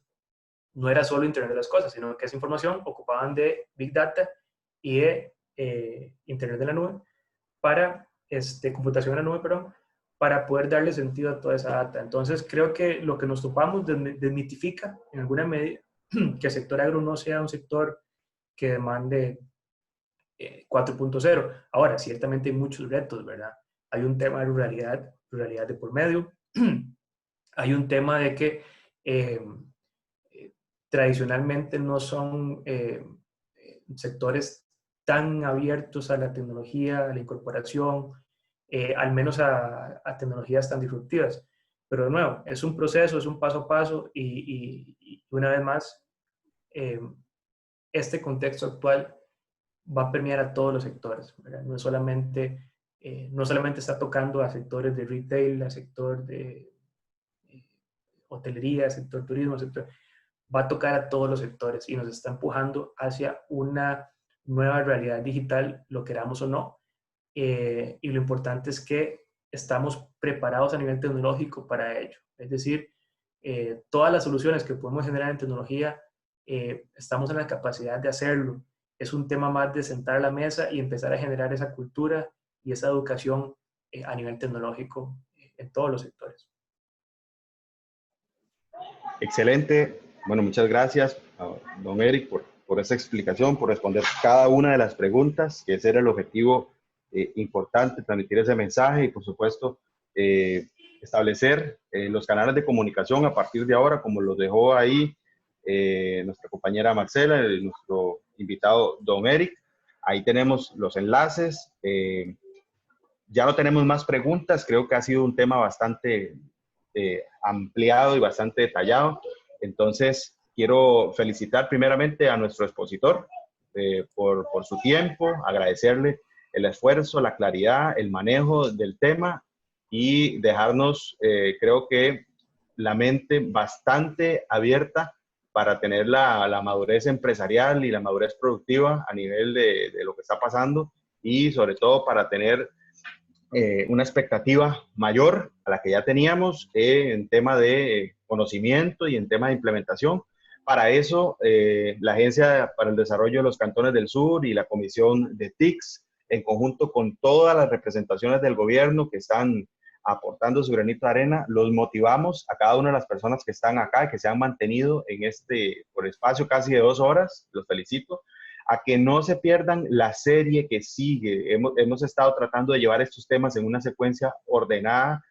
no era solo Internet de las Cosas, sino que esa información ocupaban de Big Data y de Internet de la nube para computación en la nube, perdón, para poder darle sentido a toda esa data. Entonces, creo que lo que nos topamos desmitifica en alguna medida que el sector agro no sea un sector que demande 4.0. Ahora, ciertamente hay muchos retos, ¿verdad? Hay un tema de ruralidad de por medio. Hay un tema de que tradicionalmente no son sectores tan abiertos a la tecnología, a la incorporación, al menos a tecnologías tan disruptivas. Pero de nuevo, es un proceso, es un paso a paso y una vez más, este contexto actual va a permear a todos los sectores, ¿verdad? No solamente está tocando a sectores de retail, a sector de hotelería, sector turismo, va a tocar a todos los sectores y nos está empujando hacia una nueva realidad digital, lo queramos o no. Y lo importante es que estamos preparados a nivel tecnológico para ello. Es decir, todas las soluciones que podemos generar en tecnología, estamos en la capacidad de hacerlo. Es un tema más de sentar a la mesa y empezar a generar esa cultura y esa educación a nivel tecnológico en todos los sectores. Excelente. Bueno, muchas gracias, don Eric, por esa explicación, por responder cada una de las preguntas, que ese era el objetivo importante, transmitir ese mensaje y, por supuesto, establecer los canales de comunicación a partir de ahora, como los dejó ahí nuestra compañera Marcela y nuestro invitado don Eric. Ahí tenemos los enlaces. Ya no tenemos más preguntas. Creo que ha sido un tema bastante ampliado y bastante detallado. Entonces, quiero felicitar primeramente a nuestro expositor por su tiempo, agradecerle el esfuerzo, la claridad, el manejo del tema y dejarnos, creo que, la mente bastante abierta para tener la madurez empresarial y la madurez productiva a nivel de lo que está pasando y sobre todo para tener una expectativa mayor a la que ya teníamos en tema de conocimiento y en tema de implementación. Para eso, la Agencia para el Desarrollo de los Cantones del Sur y la Comisión de TICS, en conjunto con todas las representaciones del gobierno que están aportando su granito de arena, los motivamos a cada una de las personas que están acá, que se han mantenido en por espacio casi de 2 horas, los felicito, a que no se pierdan la serie que sigue. Hemos estado tratando de llevar estos temas en una secuencia ordenada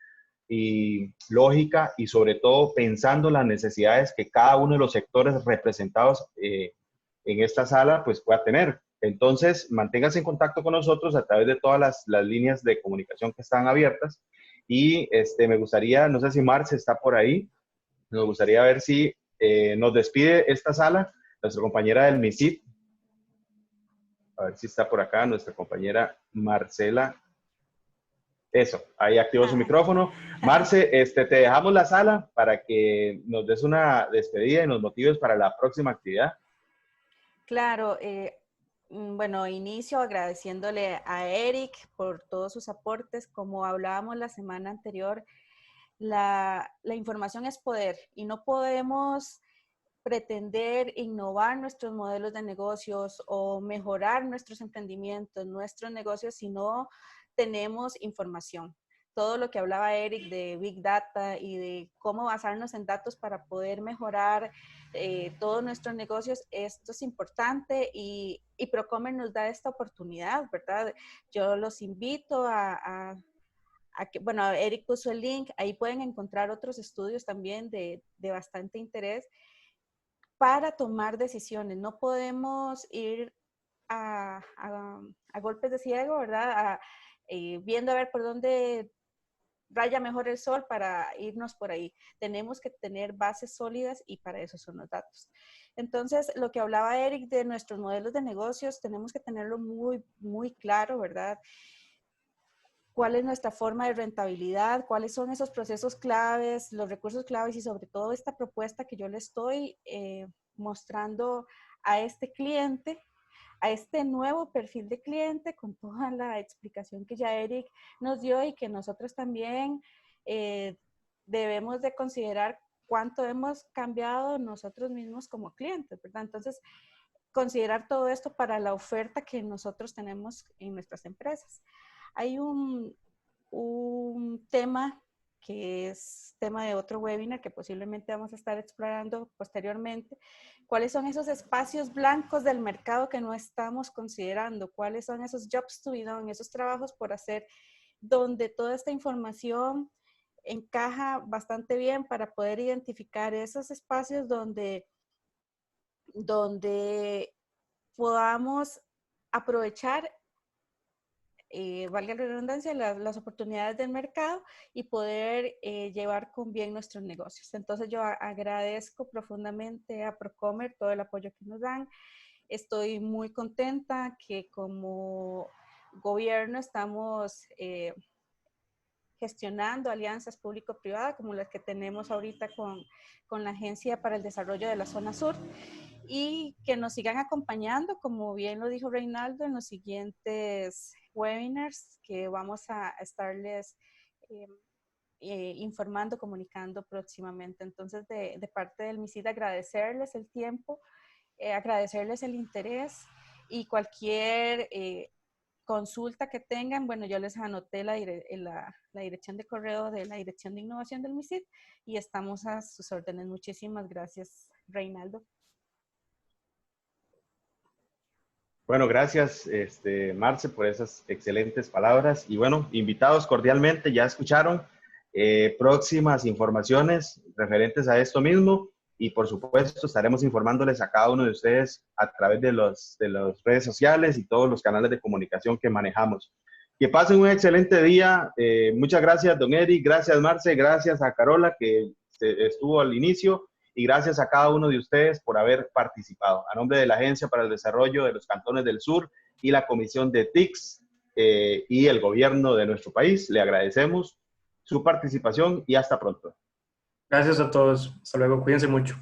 y lógica y sobre todo pensando en las necesidades que cada uno de los sectores representados en esta sala pues pueda tener. Entonces, manténganse en contacto con nosotros a través de todas las líneas de comunicación que están abiertas y me gustaría, no sé si Marce está por ahí, nos gustaría ver si nos despide esta sala, nuestra compañera del MISIT. A ver si está por acá nuestra compañera Marcela. Eso, ahí activó su micrófono. Marce, te dejamos la sala para que nos des una despedida y nos motives para la próxima actividad. Claro, bueno, inicio agradeciéndole a Eric por todos sus aportes. Como hablábamos la semana anterior, la información es poder y no podemos pretender innovar nuestros modelos de negocios o mejorar nuestros emprendimientos, nuestros negocios, si no tenemos información. Todo lo que hablaba Eric de Big Data y de cómo basarnos en datos para poder mejorar todos nuestros negocios, esto es importante y Procomer nos da esta oportunidad, ¿verdad? Yo los invito a que, bueno, Eric puso el link, ahí pueden encontrar otros estudios también de bastante interés para tomar decisiones. No podemos ir a golpes de ciego, ¿verdad? Viendo a ver por dónde raya mejor el sol para irnos por ahí. Tenemos que tener bases sólidas y para eso son los datos. Entonces, lo que hablaba Eric de nuestros modelos de negocios, tenemos que tenerlo muy, muy claro, ¿verdad? ¿Cuál es nuestra forma de rentabilidad? ¿Cuáles son esos procesos claves, los recursos claves y sobre todo esta propuesta que yo le estoy mostrando a este cliente, a este nuevo perfil de cliente con toda la explicación que ya Eric nos dio y que nosotros también debemos de considerar cuánto hemos cambiado nosotros mismos como clientes, ¿verdad? Entonces, considerar todo esto para la oferta que nosotros tenemos en nuestras empresas. Hay un un tema que es tema de otro webinar que posiblemente vamos a estar explorando posteriormente. ¿Cuáles son esos espacios blancos del mercado que no estamos considerando? ¿Cuáles son esos jobs to be done, esos trabajos por hacer, donde toda esta información encaja bastante bien para poder identificar esos espacios donde podamos aprovechar, valga la redundancia, las oportunidades del mercado y poder llevar con bien nuestros negocios? Entonces yo agradezco profundamente a Procomer todo el apoyo que nos dan. Estoy muy contenta que como gobierno estamos gestionando alianzas público-privadas como las que tenemos ahorita con la Agencia para el Desarrollo de la Zona Sur, y que nos sigan acompañando, como bien lo dijo Reinaldo, en los siguientes webinars que vamos a estarles informando, comunicando próximamente. Entonces, de parte del MISID, agradecerles el tiempo, agradecerles el interés, y cualquier consulta que tengan, bueno, yo les anoté la dirección de correo de la Dirección de Innovación del MISID y estamos a sus órdenes. Muchísimas gracias, Reinaldo. Bueno, gracias, Marce, por esas excelentes palabras. Y bueno, invitados cordialmente, ya escucharon próximas informaciones referentes a esto mismo. Y por supuesto, estaremos informándoles a cada uno de ustedes a través de las redes sociales y todos los canales de comunicación que manejamos. Que pasen un excelente día. Muchas gracias, don Eric. Gracias, Marce. Gracias a Carola, que estuvo al inicio. Y gracias a cada uno de ustedes por haber participado. A nombre de la Agencia para el Desarrollo de los Cantones del Sur y la Comisión de TICS y el gobierno de nuestro país, le agradecemos su participación y hasta pronto. Gracias a todos. Hasta luego. Cuídense mucho.